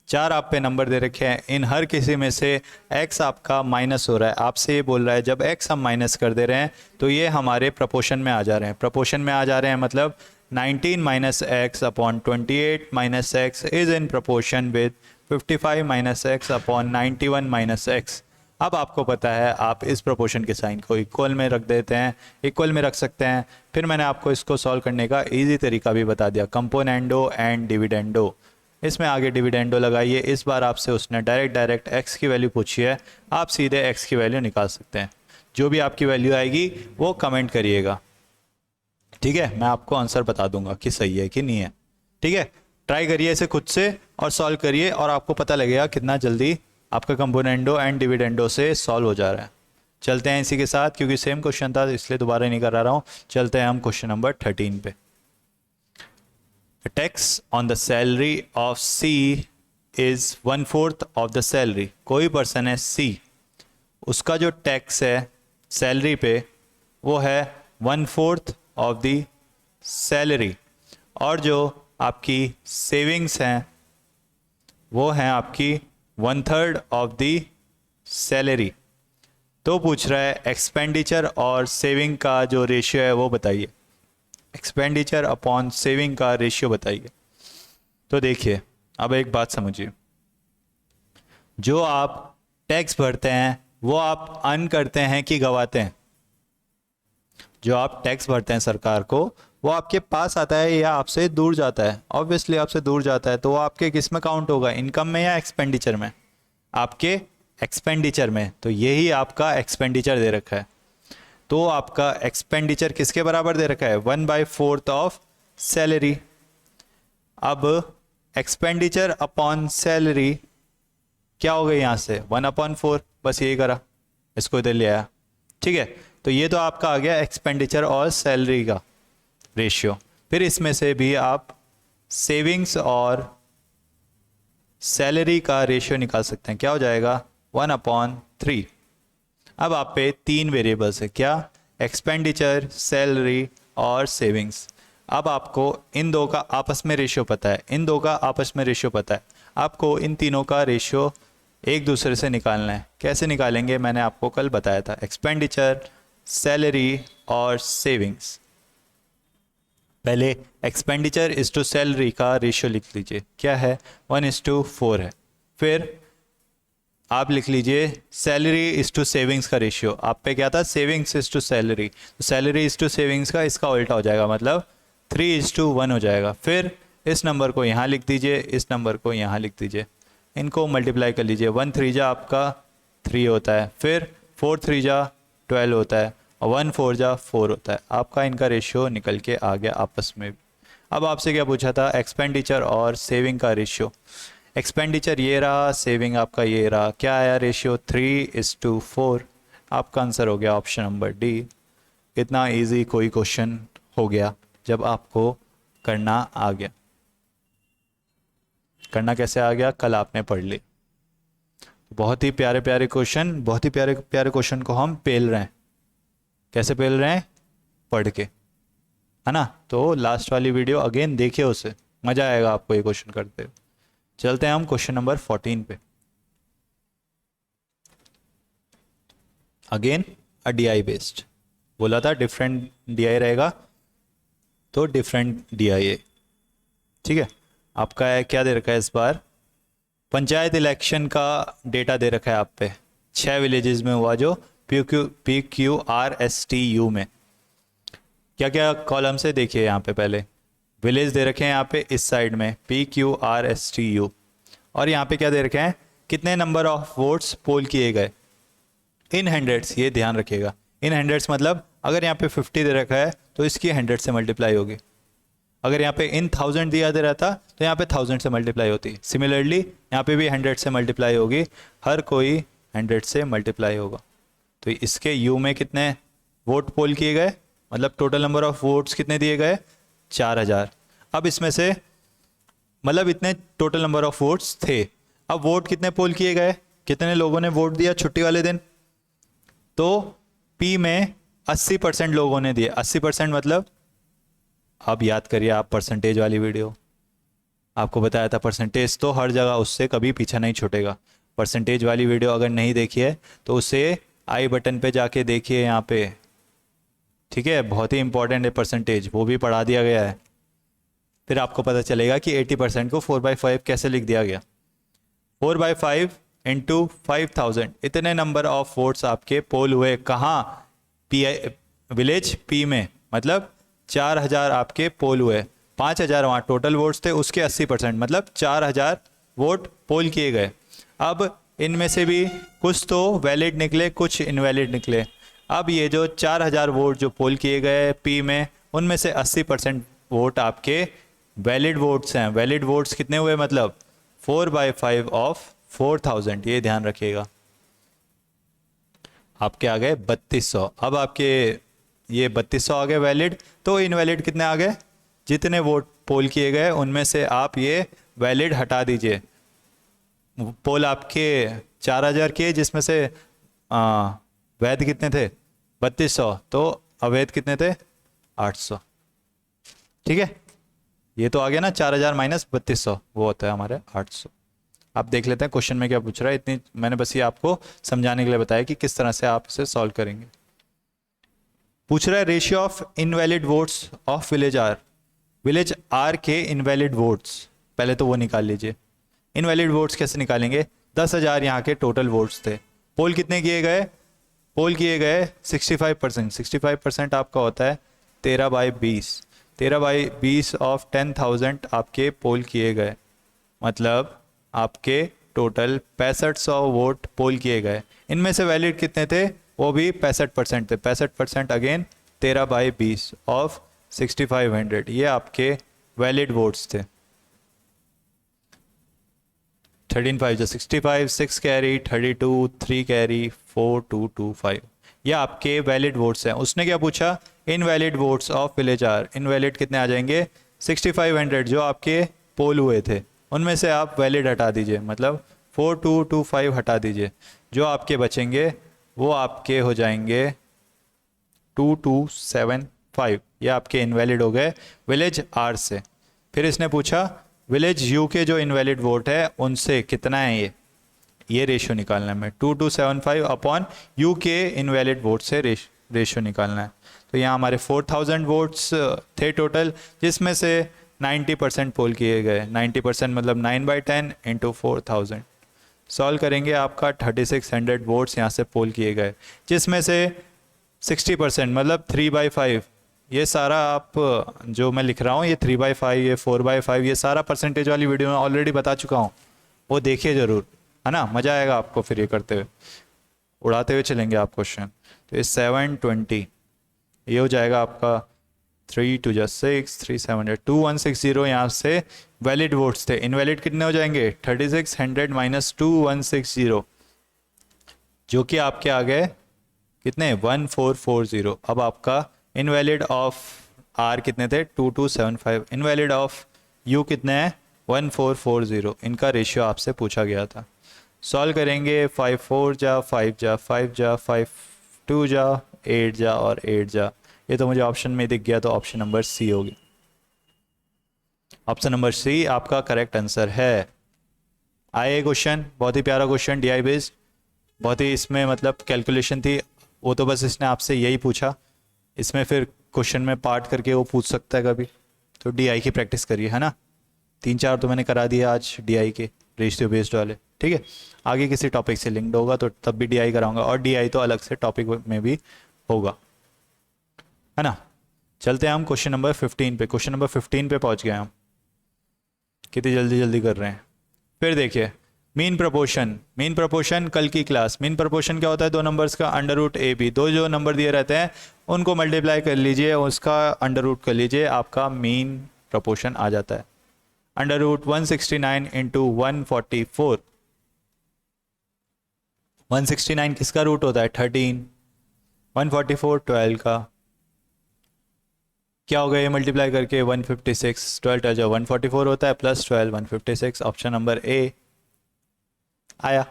4 आप पे नंबर दे रखे हैं, इन हर किसी में से x आपका माइनस हो रहा है। आपसे ये बोल रहा है जब x हम माइनस कर दे रहे हैं तो ये हमारे प्रपोर्शन में आ जा रहे हैं। प्रपोर्शन में आ जा रहे हैं मतलब 19 minus x upon 28 minus x is in proportion with 55 minus x upon 91 minus x. अब आपको पता है आप इस प्रोपोर्शन के साइन को इक्वल में रख देते हैं, इक्वल में रख सकते हैं। फिर मैंने आपको इसको सॉल्व करने का इजी तरीका भी बता दिया, कंपोनेंडो एंड डिविडेंडो। इसमें आगे डिविडेंडो लगाइए। इस बार आपसे उसने डायरेक्ट एक्स की वैल्यू पूछी है, आप सीधे एक्स की वैल्यू निकाल सकते हैं। जो भी आपकी वैल्यू आएगी वो कमेंट करिएगा, ठीक है? मैं आपको आंसर बता दूंगा कि सही है कि नहीं है। ठीक है, ट्राई करिए इसे खुद से और सॉल्व करिए और आपको पता लगेगा कितना जल्दी आपका कंपोनेंडो एंड डिविडेंडो से सॉल्व हो जा रहा है। चलते हैं इसी के साथ, क्योंकि सेम क्वेश्चन था इसलिए दोबारा नहीं कर रहा हूँ। चलते हैं हम क्वेश्चन नंबर 13 पे। Tax on the salary of C is 1/4 of the salary. कोई पर्सन है C, उसका जो टैक्स है सैलरी पे वो है 1/4 ऑफ द सैलरी, और जो आपकी सेविंग्स हैं वो हैं आपकी 1/3 ऑफ द सैलरी। तो पूछ रहा है एक्सपेंडिचर और सेविंग का जो रेशियो है वो बताइए। एक्सपेंडिचर अपॉन सेविंग का रेशियो बताइए। तो देखिए, अब एक बात समझिए, जो आप टैक्स भरते हैं वो आप अर्न करते हैं कि गवाते हैं? जो आप टैक्स भरते हैं सरकार को, वो आपके पास आता है या आपसे दूर जाता है? ऑब्वियसली आपसे दूर जाता है, तो वो आपके किस में काउंट होगा, इनकम में या एक्सपेंडिचर में? आपके एक्सपेंडिचर में। तो यही आपका एक्सपेंडिचर दे रखा है। तो आपका एक्सपेंडिचर किसके बराबर दे रखा है? 1/4 ऑफ सैलरी। अब एक्सपेंडिचर अपॉन सैलरी क्या हो गया यहाँ से? 1/4, बस यही करा, इसको इधर ले आया। ठीक है, तो ये तो आपका आ गया एक्सपेंडिचर और सैलरी का रेशियो। फिर इसमें से भी आप सेविंग्स और सैलरी का रेशियो निकाल सकते हैं। क्या हो जाएगा? 1/3। अब आप पे 3 वेरिएबल्स है, क्या? एक्सपेंडिचर, सैलरी और सेविंग्स। अब आपको इन दो का आपस में रेशियो पता है, इन दो का आपस में रेशियो पता है। आपको इन तीनों का रेशियो एक दूसरे से निकालना है। कैसे निकालेंगे? मैंने आपको कल बताया था, एक्सपेंडिचर, सैलरी और सेविंग्स। पहले एक्सपेंडिचर इज टू सैलरी का रेशियो लिख लीजिए, क्या है? 1:4 है। फिर आप लिख लीजिए सैलरी इज टू सेविंग्स का रेशियो। आप पे क्या था? सेविंग्स इज टू सैलरी, तो सैलरी इज टू सेविंग्स का इसका उल्टा हो जाएगा, मतलब 3:1 हो जाएगा। फिर इस नंबर को यहाँ लिख दीजिए, इस नंबर को यहाँ लिख दीजिए, इनको मल्टीप्लाई कर लीजिए। 1 3 जा आपका 3 होता है, फिर 4 3 जा 12 होता है, और 1 4 जा 4 होता है। आपका इनका रेशियो निकल के आ गया आपस में। अब आपसे क्या पूछा था? एक्सपेंडिचर और सेविंग का रेशियो। एक्सपेंडिचर ये रहा, सेविंग आपका ये रहा, क्या आया रेशियो 3:4। आपका आंसर हो गया ऑप्शन नंबर डी। इतना इजी कोई क्वेश्चन हो गया जब आपको करना आ गया। करना कैसे आ गया, कल आपने पढ़ ली। बहुत ही प्यारे प्यारे क्वेश्चन, बहुत ही प्यारे प्यारे क्वेश्चन को हम पेल रहे हैं। कैसे पेल रहे हैं, पढ़ के, है ना। तो लास्ट वाली वीडियो अगेन देखिए, उसे मजा आएगा आपको ये क्वेश्चन करते हुए। चलते हैं हम क्वेश्चन नंबर 14 पे। अगेन अ डीआई बेस्ड, बोला था डिफरेंट डीआई रहेगा, तो डिफरेंट डीआई। ठीक है, आपका है क्या दे रखा है इस बार, पंचायत इलेक्शन का डेटा दे रखा है आप पे। 6 विलेजेस में हुआ जो PQRSTU में। क्या क्या कॉलम से देखिए यहाँ पे, पहले विलेज दे रखे हैं यहाँ पे इस साइड में PQRSTU, और यहाँ पे क्या दे रखे हैं, कितने नंबर ऑफ वोट्स पोल किए गए इन हंड्रेड्स। ये ध्यान रखिएगा, इन हंड्रेड्स मतलब अगर यहाँ पे 50 दे रखा है तो इसकी 100 से मल्टीप्लाई होगी। अगर यहाँ पे इन 1000 दिया दे रहता तो यहाँ पे 1000 से मल्टीप्लाई होती। सिमिलरली यहाँ पे भी 100 से मल्टीप्लाई होगी, हर कोई 100 से मल्टीप्लाई होगा। तो इसके यू में कितने वोट पोल किए गए, मतलब टोटल नंबर ऑफ वोट्स कितने दिए गए, 4000। अब इसमें से मतलब इतने टोटल नंबर ऑफ वोट्स थे। अब वोट कितने पोल किए गए, कितने लोगों ने वोट दिया छुट्टी वाले दिन, तो पी में 80% लोगों ने दिए। 80% मतलब, अब याद करिए आप परसेंटेज वाली वीडियो, आपको बताया था परसेंटेज तो हर जगह उससे कभी पीछा नहीं छूटेगा। परसेंटेज वाली वीडियो अगर नहीं देखी है तो उसे आई बटन पे जाके देखिए यहाँ पे, ठीक है, बहुत ही इंपॉर्टेंट है परसेंटेज, वो भी पढ़ा दिया गया है। फिर आपको पता चलेगा कि 80% को 4/5 कैसे लिख दिया गया। 4/5 इंटू 5000, इतने नंबर ऑफ वोट्स आपके पोल हुए कहाँ, पी विलेज पी में, मतलब 4000 आपके पोल हुए। 5000 वहाँ टोटल वोट्स थे, उसके 80% मतलब 4000 वोट पोल किए गए। अब इनमें से भी कुछ तो वैलिड निकले, कुछ इनवैलिड निकले। अब ये जो 4000 वोट जो पोल किए गए पी में, उनमें से 80% वोट आपके वैलिड वोट्स हैं। वैलिड वोट्स कितने हुए, मतलब 4/5 ऑफ 4000, ये ध्यान रखिएगा। आपके आ गए 3200। अब आपके ये 3200 आ गए वैलिड, तो इनवैलिड कितने आ गए, जितने वोट पोल किए गए उनमें से आप ये वैलिड हटा दीजिए। पोल आपके 4000 के, जिसमें से वैध कितने थे 3200, तो अवैध कितने थे 800। ठीक है, ये तो आ गया ना, 4000 माइनस 3200 वो होता है हमारे 800। आप देख लेते हैं क्वेश्चन में क्या पूछ रहा है। इतनी मैंने बस ये आपको समझाने के लिए बताया कि किस तरह से आप इसे सॉल्व करेंगे। पूछ रहा है ratio of invalid votes of village R के इनवैलिड वोट्स। पहले तो वो निकाल लीजिए। इनवैलिड वोट्स कैसे निकालेंगे, 10,000 यहाँ के टोटल वोट्स थे, पोल कितने किए गए, पोल किए गए 65%। 65% आपका होता है 13/20। 13/20 ऑफ 10,000 आपके पोल किए गए, मतलब आपके टोटल 6500 वोट पोल किए गए। इनमें से वैलिड कितने थे, वो भी 65% थे। 65% अगेन 13/20 ऑफ 6500, ये आपके वैलिड वोट्स थे। 13 5 65, 6 कैरी 32, 3 कैरी 4 2 2 5, ये आपके वैलिड वोट्स हैं। उसने क्या पूछा, invalid votes of village R. Invalid कितने आ जाएंगे, 6500 जो आपके पोल हुए थे, उनमें से आप वैलिड हटा दीजिए, मतलब 4225 हटा दीजिए। जो आपके बचेंगे वो आपके हो जाएंगे 2275, ये आपके इनवैलिड हो गए विलेज आर से। फिर इसने पूछा विलेज यू के जो इनवैलिड वोट है उनसे कितना है, ये रेशियो निकालना है। 2275 अपॉन यू के इनवैलिड वोट से रेशियो निकालना है। तो यहाँ हमारे 4000 वोट्स थे टोटल, जिसमें से 90% पोल किए गए। 90% मतलब 9/10 इंटू 4000। सॉल्व करेंगे, आपका 3600 वोट्स यहाँ से पोल किए गए, जिसमें से 60% मतलब 3/5। ये सारा आप जो मैं लिख रहा हूँ, ये 3/5, ये 4/5, ये सारा परसेंटेज वाली वीडियो में ऑलरेडी बता चुका हूँ, वो देखिए ज़रूर, है ना, मज़ा आएगा आपको फिर ये करते हुए, उड़ाते हुए चलेंगे आप क्वेश्चन। तो ये 720 ये हो जाएगा आपका 3 2 जा 6, 3 7 2160 यहाँ से वैलिड वोट्स थे। इनवैलिड कितने हो जाएंगे? 3600 माइनस 2160 जो कि आपके आ गए कितने? 1440। अब आपका इनवैलिड ऑफ आर कितने थे? 2275। इनवैलिड ऑफ यू कितने हैं? 1440। इनका रेशियो आपसे पूछा गया था। सॉल्व करेंगे 5 4 जा 5 जा 5 जा 5 2 जा 8 जा और 8 जा। ये तो मुझे ऑप्शन में दिख गया, तो ऑप्शन नंबर सी होगी। ऑप्शन नंबर सी आपका करेक्ट आंसर है। आए क्वेश्चन, बहुत ही प्यारा क्वेश्चन, डीआई बेस्ड, बहुत ही इसमें मतलब कैलकुलेशन थी। वो तो बस इसने आपसे यही पूछा, इसमें फिर क्वेश्चन में पार्ट करके वो पूछ सकता है कभी, तो डीआई की प्रैक्टिस करिए, है ना। 3-4 तो मैंने करा दिए आज डीआई के रेशियो बेस्ड वाले, ठीक है। आगे किसी टॉपिक से लिंक्ड होगा तो तब भी डीआई कराऊंगा, और डीआई तो अलग से टॉपिक में भी होगा, है ना। चलते हैं हम क्वेश्चन नंबर 15 पे। क्वेश्चन नंबर 15 पे पहुंच गए हम, कितनी जल्दी जल्दी कर रहे हैं। फिर देखिए मीन प्रोपोर्शन। मीन प्रोपोर्शन कल की क्लास, मीन प्रोपोर्शन क्या होता है? दो नंबर्स का अंडर रूट ए बी, दो जो नंबर दिए रहते हैं उनको मल्टीप्लाई कर लीजिए, उसका अंडर रूट कर लीजिए, आपका मीन प्रोपोर्शन आ जाता है। Under root 169 into 144। 169 किसका रूट होता है? 13। 144 12 का। क्या हो गया ये मल्टीप्लाई करके? 156। 12 जो 144 होता है, प्लस 12 156। ऑप्शन नंबर ए आया।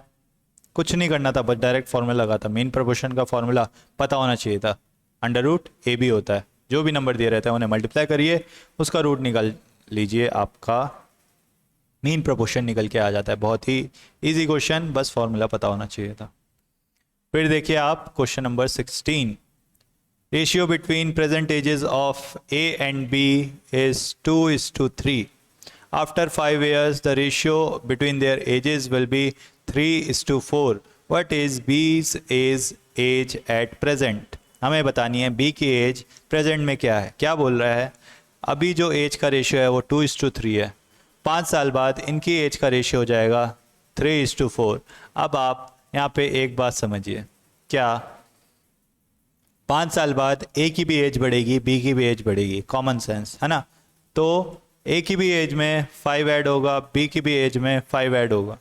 कुछ नहीं करना था, बस डायरेक्ट फॉर्मूला लगा था। मेन प्रोपोर्शन का फॉर्मूला पता होना चाहिए था। अंडर रूट ए बी होता है, जो भी नंबर दिए रहते हैं उन्हें मल्टीप्लाई करिए, उसका रूट निकाल लीजिए, आपका मीन प्रोपोर्शन निकल के आ जाता है। बहुत ही इजी क्वेश्चन, बस फॉर्मूला पता होना चाहिए था। फिर देखिए आप question number 16। Ratio between present ages of A and B is 2:3। After 5 years, the ratio between their ages will be 3:4. What is B's age at present? हमें बतानी है B की एज प्रेजेंट में क्या है। क्या बोल रहा है? अभी जो एज का रेशियो है वो 2:3 है। 5 साल बाद इनकी एज का रेशियो हो जाएगा 3:4। अब आप यहाँ पे एक बात समझिए, क्या 5 साल बाद A की भी एज बढ़ेगी, B की भी एज बढ़ेगी, कॉमन सेंस है ना। तो ए की भी एज में 5 ऐड होगा, बी की भी एज में 5 ऐड होगा।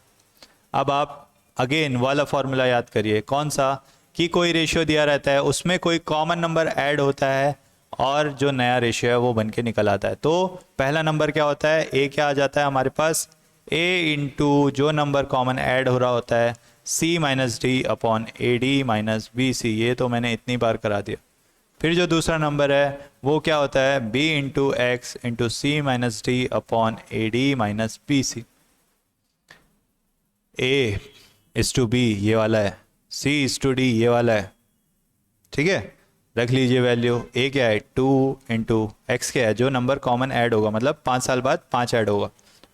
अब आप अगेन वाला फॉर्मूला याद करिए, कौन सा? कि कोई रेशियो दिया रहता है, उसमें कोई कॉमन नंबर ऐड होता है और जो नया रेशियो है वो बन के निकल आता है। तो पहला नंबर क्या होता है? ए क्या आ जाता है हमारे पास? ए इंटू जो नंबर कॉमन ऐड हो रहा होता है C minus D upon A D minus B C. ये तो मैंने इतनी बार करा दिया। फिर जो दूसरा नंबर है वो क्या होता है? b into x into C minus D upon A D minus B C. A is to B ये वाला है, c इज टू डी ये वाला है, ठीक है। रख लीजिए वैल्यू। a क्या है? 2 इंटू एक्स क्या है? जो नंबर कॉमन ऐड होगा, मतलब 5 साल बाद 5 ऐड होगा।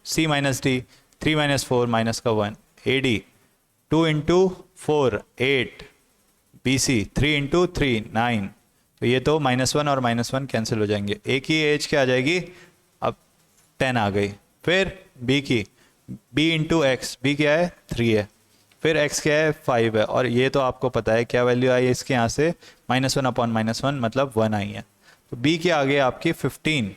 c minus D 3 minus 4 minus का 1। A D 2 into 4 8, B C 3 into 3 9। तो ये तो -1 और -1 कैंसिल हो जाएंगे। ए की एज क्या आ जाएगी? अब 10 आ गई। फिर बी की b इंटू एक्स, बी क्या है? 3 है। फिर x क्या है? 5 है। और ये तो आपको पता है क्या वैल्यू आई है इसके यहाँ से? -1 अपॉन -1 मतलब 1 आई है। तो b के आगे आपकी 15।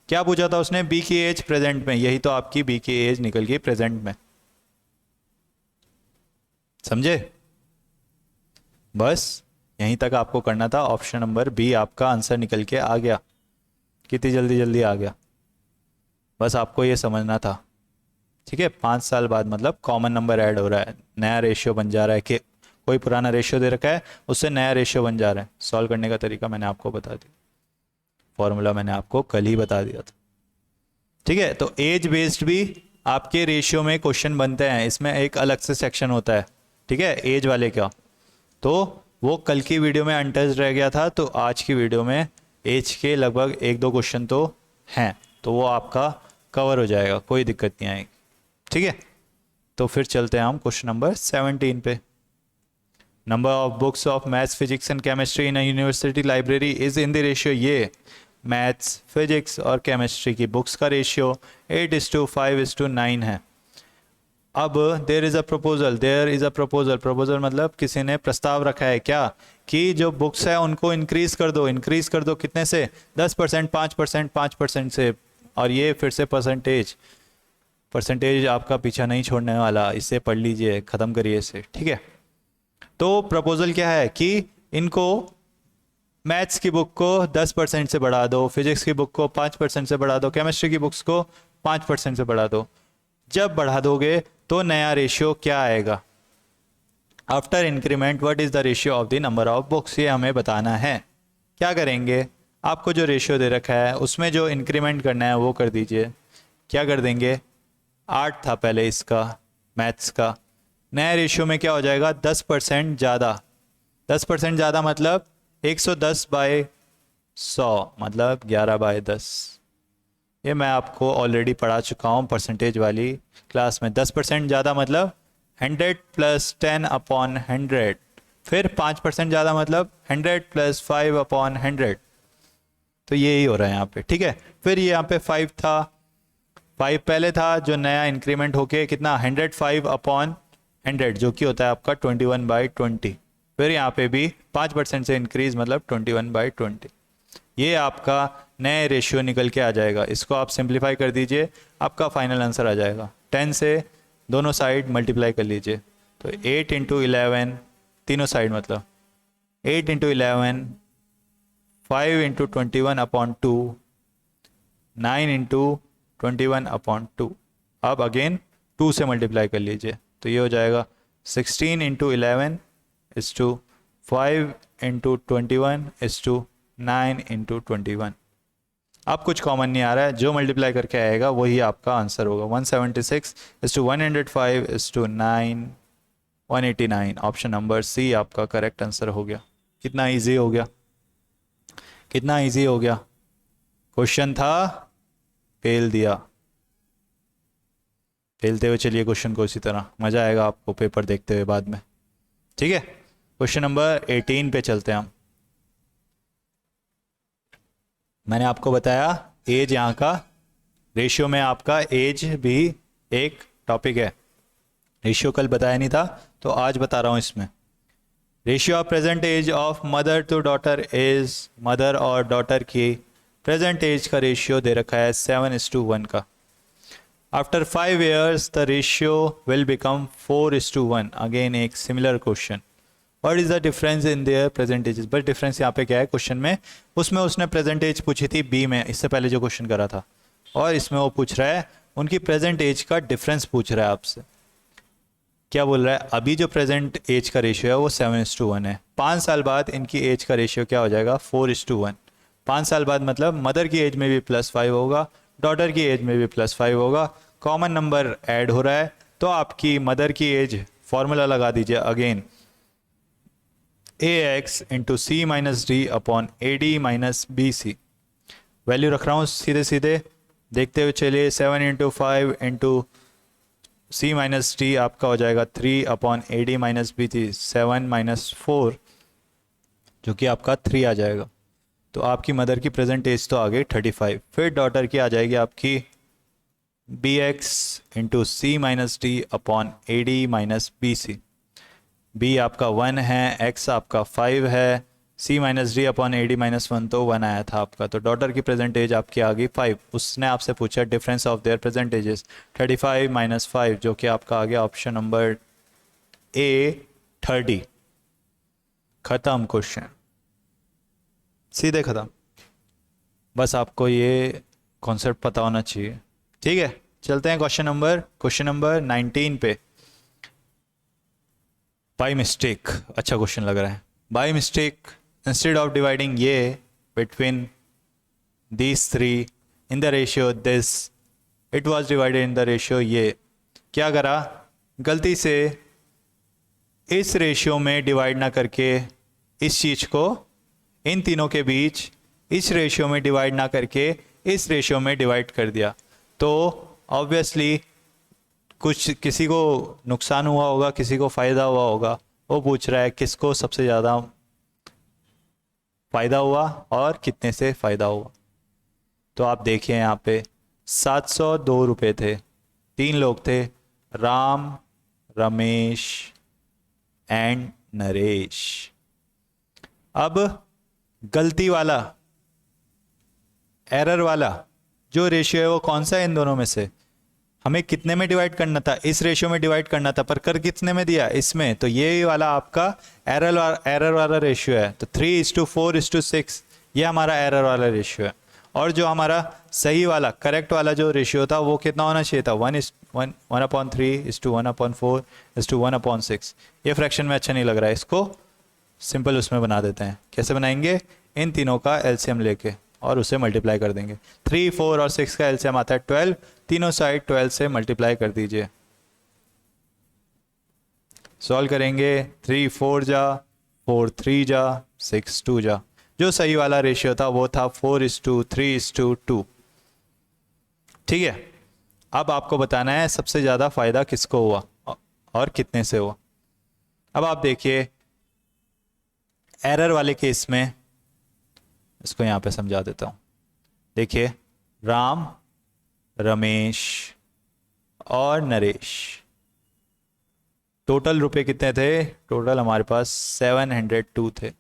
क्या पूछा था उसने? b की एज प्रेजेंट में, यही तो आपकी b की एज निकल गई प्रेजेंट में। समझे? बस यहीं तक आपको करना था। ऑप्शन नंबर बी आपका आंसर निकल के आ गया। कितनी जल्दी जल्दी आ गया, बस आपको ये समझना था, ठीक है। 5 साल बाद मतलब कॉमन नंबर ऐड हो रहा है, नया रेशियो बन जा रहा है, कि कोई पुराना रेशियो दे रखा है उससे नया रेशियो बन जा रहा है। सॉल्व करने का तरीका मैंने आपको बता दिया, फॉर्मूला मैंने आपको कल ही बता दिया था, ठीक है। तो एज बेस्ड भी आपके रेशियो में क्वेश्चन बनते हैं, इसमें एक अलग से सेक्शन होता है, ठीक है, एज वाले का। तो वो कल की वीडियो में अनटच्ड रह गया था, तो आज की वीडियो में एज के लगभग 1-2 क्वेश्चन तो हैं, तो वो आपका कवर हो जाएगा, कोई दिक्कत नहीं आएगी, ठीक है। तो फिर चलते हैं हम क्वेश्चन नंबर 17 पे। Number of books of maths physics and chemistry in university library is in the ratio, ये मैथ्स फिजिक्स और केमिस्ट्री की बुक्स का रेशियो 8:5:9 है। अब there is a proposal, proposal मतलब किसी ने प्रस्ताव रखा है क्या, कि जो बुक्स है उनको इंक्रीज कर दो कितने से, 10%, 5%, 5% से। और ये फिर से परसेंटेज आपका पीछा नहीं छोड़ने वाला, इससे पढ़ लीजिए, ख़त्म करिए इसे, ठीक है। तो प्रपोजल क्या है कि इनको मैथ्स की बुक को 10% से बढ़ा दो, फिजिक्स की बुक को 5% से बढ़ा दो, केमिस्ट्री की बुक्स को 5% से बढ़ा दो। जब बढ़ा दोगे तो नया रेशियो क्या आएगा, after increment what is the ratio of the number of books, ये हमें बताना है। क्या करेंगे, आपको जो रेशियो दे रखा है उसमें जो इंक्रीमेंट करना है वो कर दीजिए। क्या कर देंगे, 8 था पहले इसका मैथ्स का, नया रेशियो में क्या हो जाएगा, 10% ज़्यादा। 10% ज़्यादा मतलब 110/100 मतलब 11/10। ये मैं आपको ऑलरेडी पढ़ा चुका हूँ परसेंटेज वाली क्लास में। 10% ज़्यादा मतलब 100 + 10/100। फिर 5% ज़्यादा मतलब 100 + 5/100। तो यही हो रहा है यहाँ पे, ठीक है। फिर ये यहाँ पे 5 था, 5 पहले था, जो नया इंक्रीमेंट होके कितना 105/100 जो कि होता है आपका 21/20। फिर यहाँ पे भी 5% से इंक्रीज मतलब 21/20। ये आपका नए रेशियो निकल के आ जाएगा। इसको आप सिंप्लीफाई कर दीजिए, आपका फाइनल आंसर आ जाएगा। 10 से दोनों साइड मल्टीप्लाई कर लीजिए, तो 8 × 11 तीनों साइड मतलब 8 × 11, 5 × 21/2, 9 × 21/2। अब अगेन 2 से मल्टीप्लाई कर लीजिए, तो ये हो जाएगा 16 × 11 = 5 × 21 = 9 × 21। अब कुछ कॉमन नहीं आ रहा है, जो मल्टीप्लाई करके आएगा वही आपका आंसर होगा। 176 = 105 = 9, 189। ऑप्शन नंबर सी आपका करेक्ट आंसर हो गया। कितना इजी हो गया, कितना इजी हो गया। क्वेश्चन था, फेल दिया। फेलते हुए चलिए क्वेश्चन को, इसी तरह मज़ा आएगा आपको पेपर देखते हुए बाद में, ठीक है। क्वेश्चन नंबर 18 पे चलते हैं हम। मैंने आपको बताया एज यहाँ का, रेशियो में आपका एज भी एक टॉपिक है। रेशियो कल बताया नहीं था तो आज बता रहा हूँ इसमें। Ratio of present age of mother to daughter is, mother और डॉटर की प्रेजेंट एज का रेशियो दे रखा है 7:1 का। After 5 years the ratio will become 4:1। Again एक similar question, what is the difference in their present ages. But difference यहाँ पे क्या है क्वेश्चन में, उसमें उसने प्रेजेंट एज पूछी थी बी में, इससे पहले जो क्वेश्चन करा था, और इसमें वो पूछ रहा है उनकी प्रेजेंट एज का डिफरेंस पूछ रहा है आपसे। क्या बोल रहा है, अभी जो प्रेजेंट एज का रेशियो है वो 7:1 है, 5 साल बाद इनकी एज का रेशियो क्या हो जाएगा 4:1। 5 साल बाद मतलब मदर की एज में भी +5 होगा, डॉटर की एज में भी +5 होगा, कॉमन नंबर ऐड हो रहा है, तो आपकी मदर की एज फॉर्मूला लगा दीजिए again, ax × c - d upon ad - bc। Value रख रहा हूँ सीधे सीधे, देखते हुए चलिए। 7 × 5 × c - d आपका हो जाएगा 3/ad - bc, 7 - 4 जो कि आपका 3 आ जाएगा। तो आपकी मदर की प्रेजेंट एज तो आ गई 35। फिर डॉटर की आ जाएगी आपकी bx × c - d upon ad - bc। b आपका 1 है, x आपका 5 है, c - d अपॉन ad - 1 तो 1 आया था आपका। तो डॉटर की प्रेजेंट एज आपकी आ गई 5। उसने आपसे पूछा difference of their present edges, 35 - 5 जो कि आपका आ गया ऑप्शन नंबर ए 30। ख़त्म क्वेश्चन, सीधे ख़त्म। बस आपको ये कॉन्सेप्ट पता होना चाहिए, ठीक है। चलते हैं क्वेश्चन नंबर 19 पे। बाई मिस्टेक, अच्छा क्वेश्चन लग रहा है। By mistake instead of dividing ये between these 3 in the ratio this, it was divided in the ratio ये। क्या करा, गलती से इस रेशियो में डिवाइड ना करके इस चीज़ को इन तीनों के बीच इस रेशियो में डिवाइड ना करके इस रेशियो में डिवाइड कर दिया। तो ऑब्वियसली कुछ किसी को नुकसान हुआ होगा, किसी को फ़ायदा हुआ होगा। वो पूछ रहा है किसको सबसे ज़्यादा फ़ायदा हुआ और कितने से फ़ायदा हुआ। तो आप देखिए यहाँ पे 702 रुपये थे, 3 लोग थे, राम, रमेश एंड नरेश। अब गलती वाला, एरर वाला जो रेशियो है वो कौन सा है इन दोनों में से? हमें कितने में डिवाइड करना था? इस रेशियो में डिवाइड करना था, पर कर कितने में दिया? इसमें। तो ये वाला आपका एरर वाला रेशियो है। तो 3:4:6 ये हमारा एरर वाला रेशियो है। और जो हमारा सही वाला, करेक्ट वाला जो रेशियो था वो कितना होना चाहिए था? 1:3:1/4:1/6। ये फ्रैक्शन में अच्छा नहीं लग रहा है, इसको सिंपल उसमें बना देते हैं। कैसे बनाएंगे? इन तीनों का एलसीएम लेके और उसे मल्टीप्लाई कर देंगे। 3, 4 और 6 का एलसीएम आता है 12। तीनों साइड 12 से मल्टीप्लाई कर दीजिए। सॉल्व करेंगे। 3 4 जा, 4 3 जा, 6 2 जा। जो सही वाला रेशियो था वो था 4:3:2। ठीक है। अब आपको बताना है सबसे ज़्यादा फायदा किसको हुआ और कितने से हुआ। अब आप देखिए एरर वाले केस में, इसको यहाँ पे समझा देता हूँ। देखिए, राम, रमेश और नरेश, टोटल रुपए कितने थे? टोटल हमारे पास 702 थे।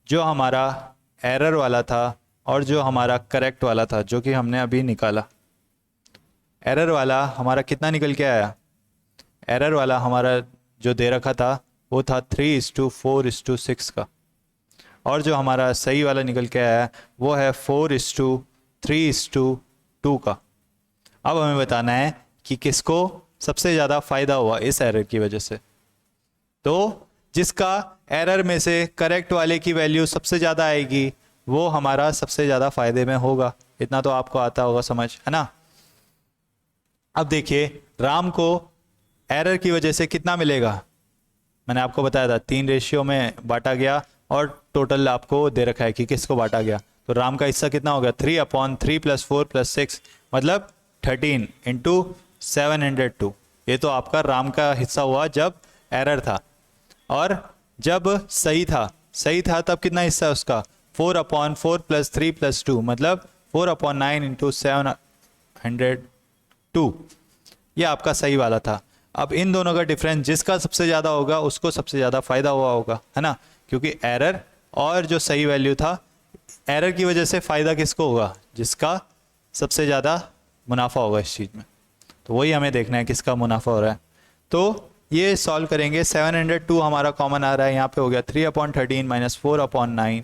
जो हमारा एरर वाला था और जो हमारा करेक्ट वाला था, जो कि हमने अभी निकाला, एरर वाला हमारा कितना निकल के आया? एरर वाला हमारा जो दे रखा था वो था 3:4:6 का। और जो हमारा सही वाला निकल के आया वो है 4:3:2 का। अब हमें बताना है कि किसको सबसे ज़्यादा फायदा हुआ इस एरर की वजह से। तो जिसका एरर में से करेक्ट वाले की वैल्यू सबसे ज़्यादा आएगी वो हमारा सबसे ज़्यादा फायदे में होगा। इतना तो आपको आता होगा समझ, है ना? अब देखिए, राम को एरर की वजह से कितना मिलेगा? मैंने आपको बताया था 3 रेशियो में बांटा गया और टोटल आपको दे रखा है कि किसको बांटा गया। तो राम का हिस्सा कितना हो गया? 3/3 + 4 + 6 मतलब 13 × 702। ये तो आपका राम का हिस्सा हुआ जब एरर था। और जब सही था तब कितना हिस्सा है उसका? 4/4 + 3 + 2 मतलब 4/9 × 702। ये आपका सही वाला था। अब इन दोनों का डिफरेंस जिसका सबसे ज़्यादा होगा उसको सबसे ज़्यादा फायदा हुआ होगा, है ना? क्योंकि एरर और जो सही वैल्यू था, एरर की वजह से फ़ायदा किसको होगा? जिसका सबसे ज़्यादा मुनाफा होगा इस चीज़ में। तो वही हमें देखना है किसका मुनाफा हो रहा है। तो ये सॉल्व करेंगे। 702 हमारा कॉमन आ रहा है, यहाँ पे हो गया 3/13 - 4/9।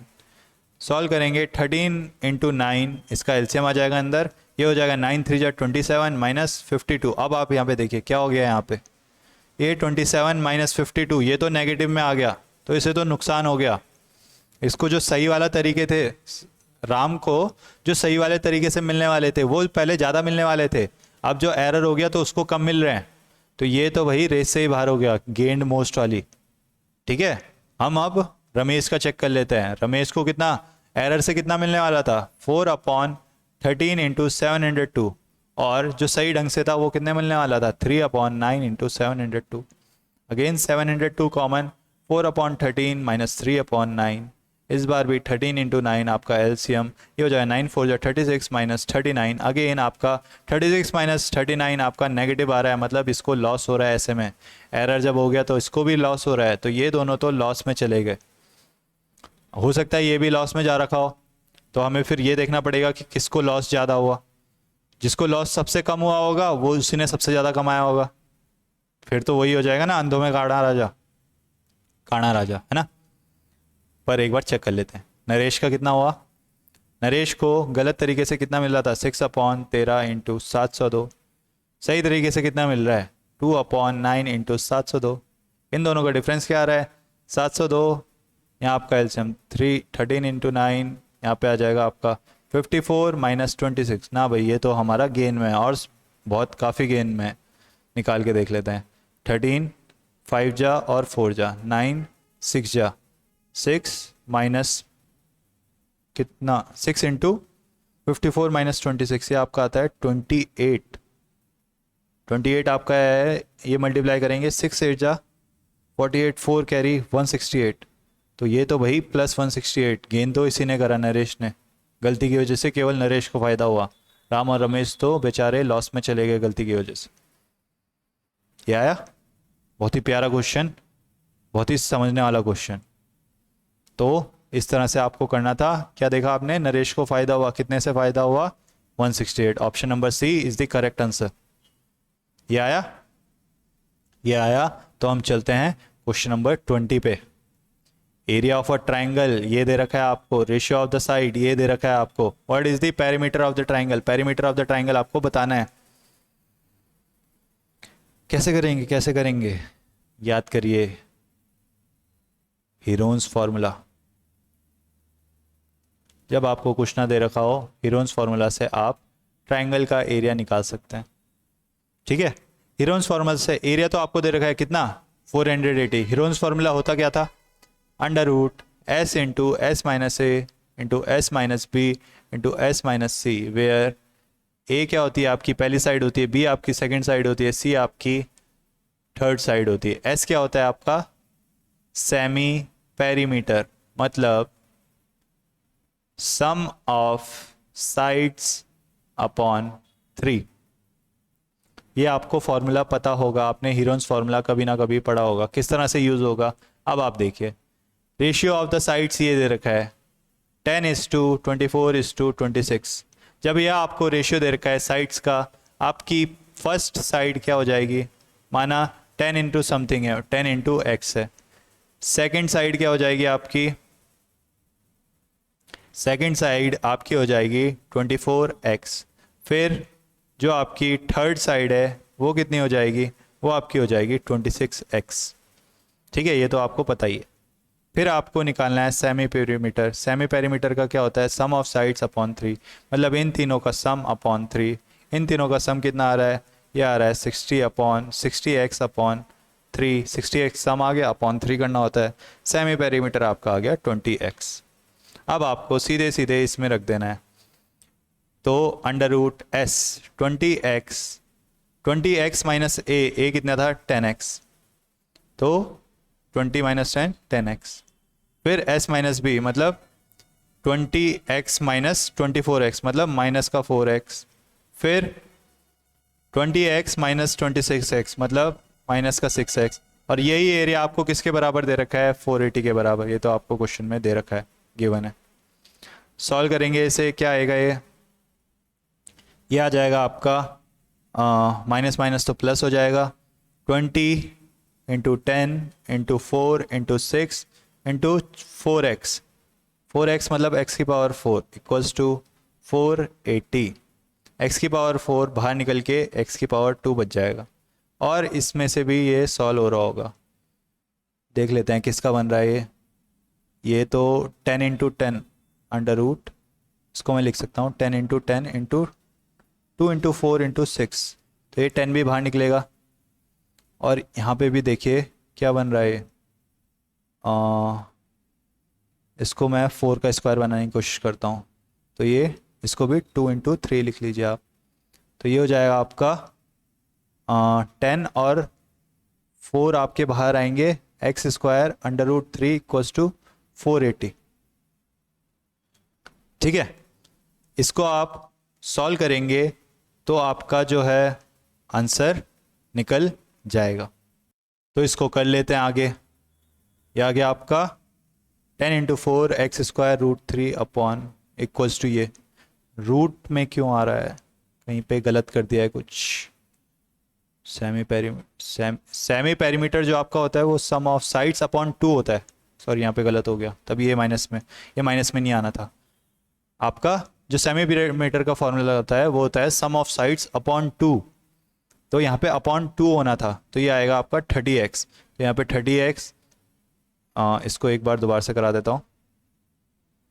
सॉल्व करेंगे 13 × 9, इसका एलसीएम आ जाएगा अंदर। ये हो जाएगा 9 3 जा 27 - 52। अब आप यहाँ पे देखिए क्या हो गया यहाँ पे, ये 27 - 52 ये तो नेगेटिव में आ गया, तो इसे तो नुकसान हो गया। इसको जो सही वाला तरीके थे, राम को जो सही वाले तरीके से मिलने वाले थे वो पहले ज़्यादा मिलने वाले थे। अब जो एरर हो गया तो उसको कम मिल रहे हैं। तो ये तो भाई रेस से ही बाहर हो गया, गेंड मोस्ट वाली। ठीक है। हम अब रमेश का चेक कर लेते हैं। रमेश को कितना एरर से कितना मिलने वाला था? 4/13 × 702। और जो सही ढंग से था वो कितने मिलने वाला था? 3/9 × 702। Again 702 common, 4/13 - 3/9। इस बार भी 13 × 9 आपका एलसीएम, ये हो जाएगा 9 4 जा 36 - 39। अगेन आपका 36 - 39 आपका नेगेटिव आ रहा है, मतलब इसको लॉस हो रहा है। ऐसे में एरर जब हो गया तो इसको भी लॉस हो रहा है, तो ये दोनों तो लॉस में चले गए। हो सकता है ये भी लॉस में जा रखा हो, तो हमें फिर ये देखना पड़ेगा कि किसको लॉस ज़्यादा हुआ। जिसको लॉस सबसे कम हुआ होगा वो उसी ने सबसे ज़्यादा कमाया होगा। फिर तो वही हो जाएगा ना, अंधों में काढ़ा राजा, है ना? पर एक बार चेक कर लेते हैं नरेश का कितना हुआ। नरेश को गलत तरीके से कितना मिल रहा था? 6/13 × 702। सही तरीके से कितना मिल रहा है? 2/9 × 702। इन दोनों का डिफरेंस क्या आ रहा है? 702। यहाँ आपका एलसीएम 13 × 9, यहाँ पे आ जाएगा आपका 54 - 26। ना भाई, ये तो हमारा गेन में है और बहुत काफ़ी गेन में है। निकाल के देख लेते हैं। 13 5 जा और 4 जा, 9 6 जा, 6 माइनस कितना, 6 × 54 - 26, ये आपका आता है 28। 28 आपका है, ये मल्टीप्लाई करेंगे 6 8 जा 48, 4 कैरी 168। तो ये तो भाई +168। गेन तो इसी ने करा, नरेश ने। गलती की वजह से केवल नरेश को फ़ायदा हुआ। राम और रमेश तो बेचारे लॉस में चले गए गलती की वजह से। ये आया? बहुत ही प्यारा क्वेश्चन, बहुत ही समझने वाला क्वेश्चन। तो इस तरह से आपको करना था। क्या देखा आपने? नरेश को फायदा हुआ, कितने से फायदा हुआ? 168। Option number C is the correct answer. ये आया? ये आया। तो हम चलते हैं क्वेश्चन नंबर 20 पे। एरिया ऑफ अ ट्राइंगल ये दे रखा है आपको, रेशियो ऑफ द साइड ये दे रखा है आपको, what is the perimeter of the triangle? Perimeter of the triangle आपको बताना है। कैसे करेंगे, कैसे करेंगे? याद करिए हीरोन्स फॉर्मूला। जब आपको कुछ ना दे रखा हो, हीरोन्स फॉर्मूला से आप ट्राइंगल का एरिया निकाल सकते हैं। ठीक है, हीरोन्स फॉर्मूला से एरिया तो आपको दे रखा है कितना? 480। हीरोन्स फॉर्मूला होता क्या था? Under root S into S minus A into S minus B into S minus C, where A क्या होती है आपकी पहली साइड होती है, बी आपकी सेकंड साइड होती है, सी आपकी थर्ड साइड होती है। एस क्या होता है आपका? सेमी पेरीमीटर, मतलब सम ऑफ साइड्स अपॉन 3। ये आपको फॉर्मूला पता होगा, आपने हीरोन्स फॉर्मूला कभी ना कभी पढ़ा होगा। किस तरह से यूज होगा अब आप देखिए। रेशियो ऑफ द साइड्स ये दे रखा है 10:24:26। जब यह आपको रेशियो दे रखा है साइड्स का, आपकी फर्स्ट साइड क्या हो जाएगी? माना 10 इंटू समथिंग है, 10 इंटू एक्स है। सेकेंड साइड क्या हो जाएगी आपकी? सेकेंड साइड आपकी हो जाएगी 24x। फिर जो आपकी थर्ड साइड है वो कितनी हो जाएगी? वो आपकी हो जाएगी 26x। ठीक है, ये तो आपको पता ही है। फिर आपको निकालना है सेमी पेरीमीटर। सेमी पेरीमीटर का क्या होता है? सम ऑफ साइड्स अपॉन 3, मतलब इन तीनों का सम अपॉन 3। इन तीनों का सम कितना आ रहा है? ये आ रहा है 60x अपॉन 3। 60x सम आ गया, अपॉन 3 करना होता है। सेमी पेरीमीटर आपका आ गया 20x। अब आपको सीधे सीधे इसमें रख देना है। तो under root S 20x minus A कितना था? 10x, तो 20 माइनस 10 10x। फिर s माइनस बी मतलब 20x माइनस 24x, मतलब माइनस का 4x। फिर 20x माइनस 26x, मतलब माइनस का 6x। और यही एरिया आपको किसके बराबर दे रखा है? 480 के बराबर। ये तो आपको क्वेश्चन में दे रखा है, गिवन है। सॉल्व करेंगे इसे, क्या आएगा? ये आ जाएगा आपका माइनस माइनस तो प्लस हो जाएगा। 20 into 10 into 4 into 6 into 4x। 4x मतलब x की पावर 4 इक्वल्स टू 480। x की पावर 4 बाहर निकल के x की पावर 2 बच जाएगा। और इसमें से भी ये सॉल्व हो रहा होगा। देख लेते हैं किसका बन रहा है ये तो 10 इंटू 10 अंडर रूट, इसको मैं लिख सकता हूँ 10 इंटू 10 इंटू 2 इंटू 4 इंटू 6। तो ये 10 भी बाहर निकलेगा। और यहाँ पे भी देखिए क्या बन रहा है। इसको मैं 4 का स्क्वायर बनाने की कोशिश करता हूँ। तो ये इसको भी 2 इंटू 3 लिख लीजिए आप। तो ये हो जाएगा आपका 10 और 4 आपके बाहर आएंगे, X square under root 3 equals to 480। ठीक है, इसको आप सॉल्व करेंगे तो आपका जो है आंसर निकल जाएगा। तो इसको कर लेते हैं आगे। ये आ गया आपका 10 into 4 X square root 3 upon equals to, ये रूट में क्यों आ रहा है? कहीं पे गलत कर दिया है कुछ। सेमी पेरीमीटर जो आपका होता है वो सम ऑफ साइड्स अपॉन 2 होता है। सॉरी, यहाँ पे गलत हो गया, तभी ये माइनस में नहीं आना था। आपका जो सेमी पेरीमीटर का फॉर्मूला होता है वो होता है सम ऑफ साइड्स अपॉन 2। तो यहाँ पे अपॉन 2 होना था, तो ये आएगा आपका 30x। तो यहाँ पे 30x, इसको एक बार दोबारा से करा देता हूँ।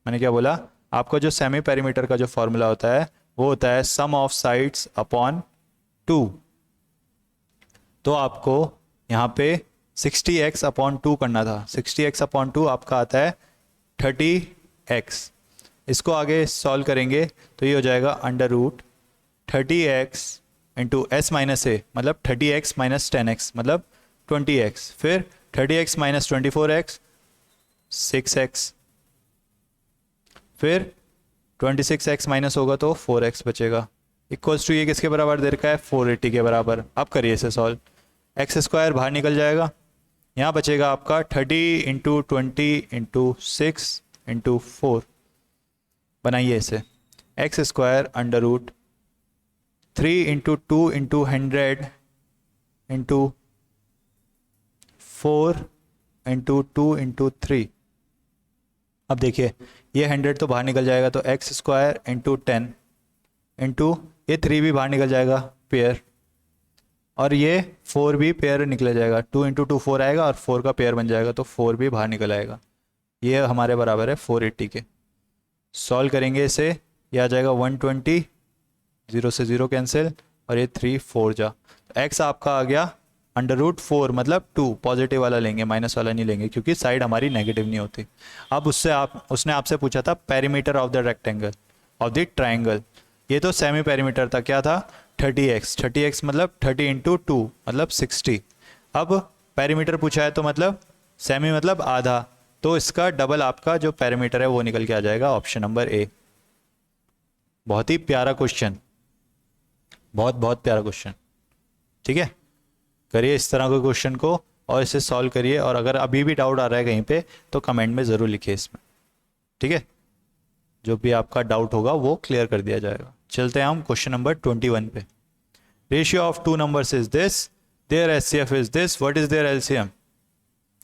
मैंने क्या बोला? आपका जो सेमी पेरीमीटर का जो फॉर्मूला होता है वो होता है सम ऑफ साइड्स अपॉन 2। तो आपको यहाँ पे 60x अपॉन 2 करना था। 60x अपॉन 2 आपका आता है 30x। इसको आगे सॉल्व करेंगे तो ये हो जाएगा under root 30x into S minus A, मतलब 30x माइनस 10x मतलब 20x। फिर 30x माइनस 24x 6x। फिर 26x माइनस होगा तो 4x बचेगा, इक्वल्स टू ये किसके बराबर दे रखा है? 480 के बराबर। अब करिए इसे सॉल्व। एक्स स्क्वायर बाहर निकल जाएगा, यहाँ बचेगा आपका 30 इंटू 20 इंटू 6 इंटू 4। बनाइए इसे, X square under root 3 into 2 into 100 into 4 into 2 into 3। अब देखिए ये 100 तो बाहर निकल जाएगा, तो एक्स स्क्वायर इंटू 10 इंटू ये 3 भी बाहर निकल जाएगा पेयर, और ये 4 भी पेयर निकल जाएगा, 2 इंटू 2 4 आएगा और 4 का पेयर बन जाएगा, तो 4 भी बाहर निकल आएगा। ये हमारे बराबर है 480 के। सॉल्व करेंगे इसे, ये आ जाएगा 120, 0 से 0 कैंसिल, और ये 3 4 जा, तो एक्स आपका आ गया अंडर रूट 4, मतलब 2 पॉजिटिव वाला लेंगे, माइनस वाला नहीं लेंगे क्योंकि साइड हमारी नेगेटिव नहीं होती। अब उसने आपसे पूछा था perimeter of the rectangle of the triangle, ये तो सेमी पेरीमीटर था, क्या था 30x मतलब 30 इंटू 2 मतलब 60। अब पेरीमीटर पूछा है तो मतलब सेमी मतलब आधा, तो इसका डबल आपका जो पेरीमीटर है वो निकल के आ जाएगा, ऑप्शन नंबर ए। बहुत ही प्यारा क्वेश्चन, बहुत बहुत प्यारा क्वेश्चन। ठीक है, करिए इस तरह के क्वेश्चन को और इसे सॉल्व करिए, और अगर अभी भी डाउट आ रहा है कहीं पे तो कमेंट में ज़रूर लिखिए इसमें। ठीक है, जो भी आपका डाउट होगा वो क्लियर कर दिया जाएगा। चलते हैं हम क्वेश्चन नंबर 21 पे। Ratio of two numbers is this, their HCF is this, what is their LCM,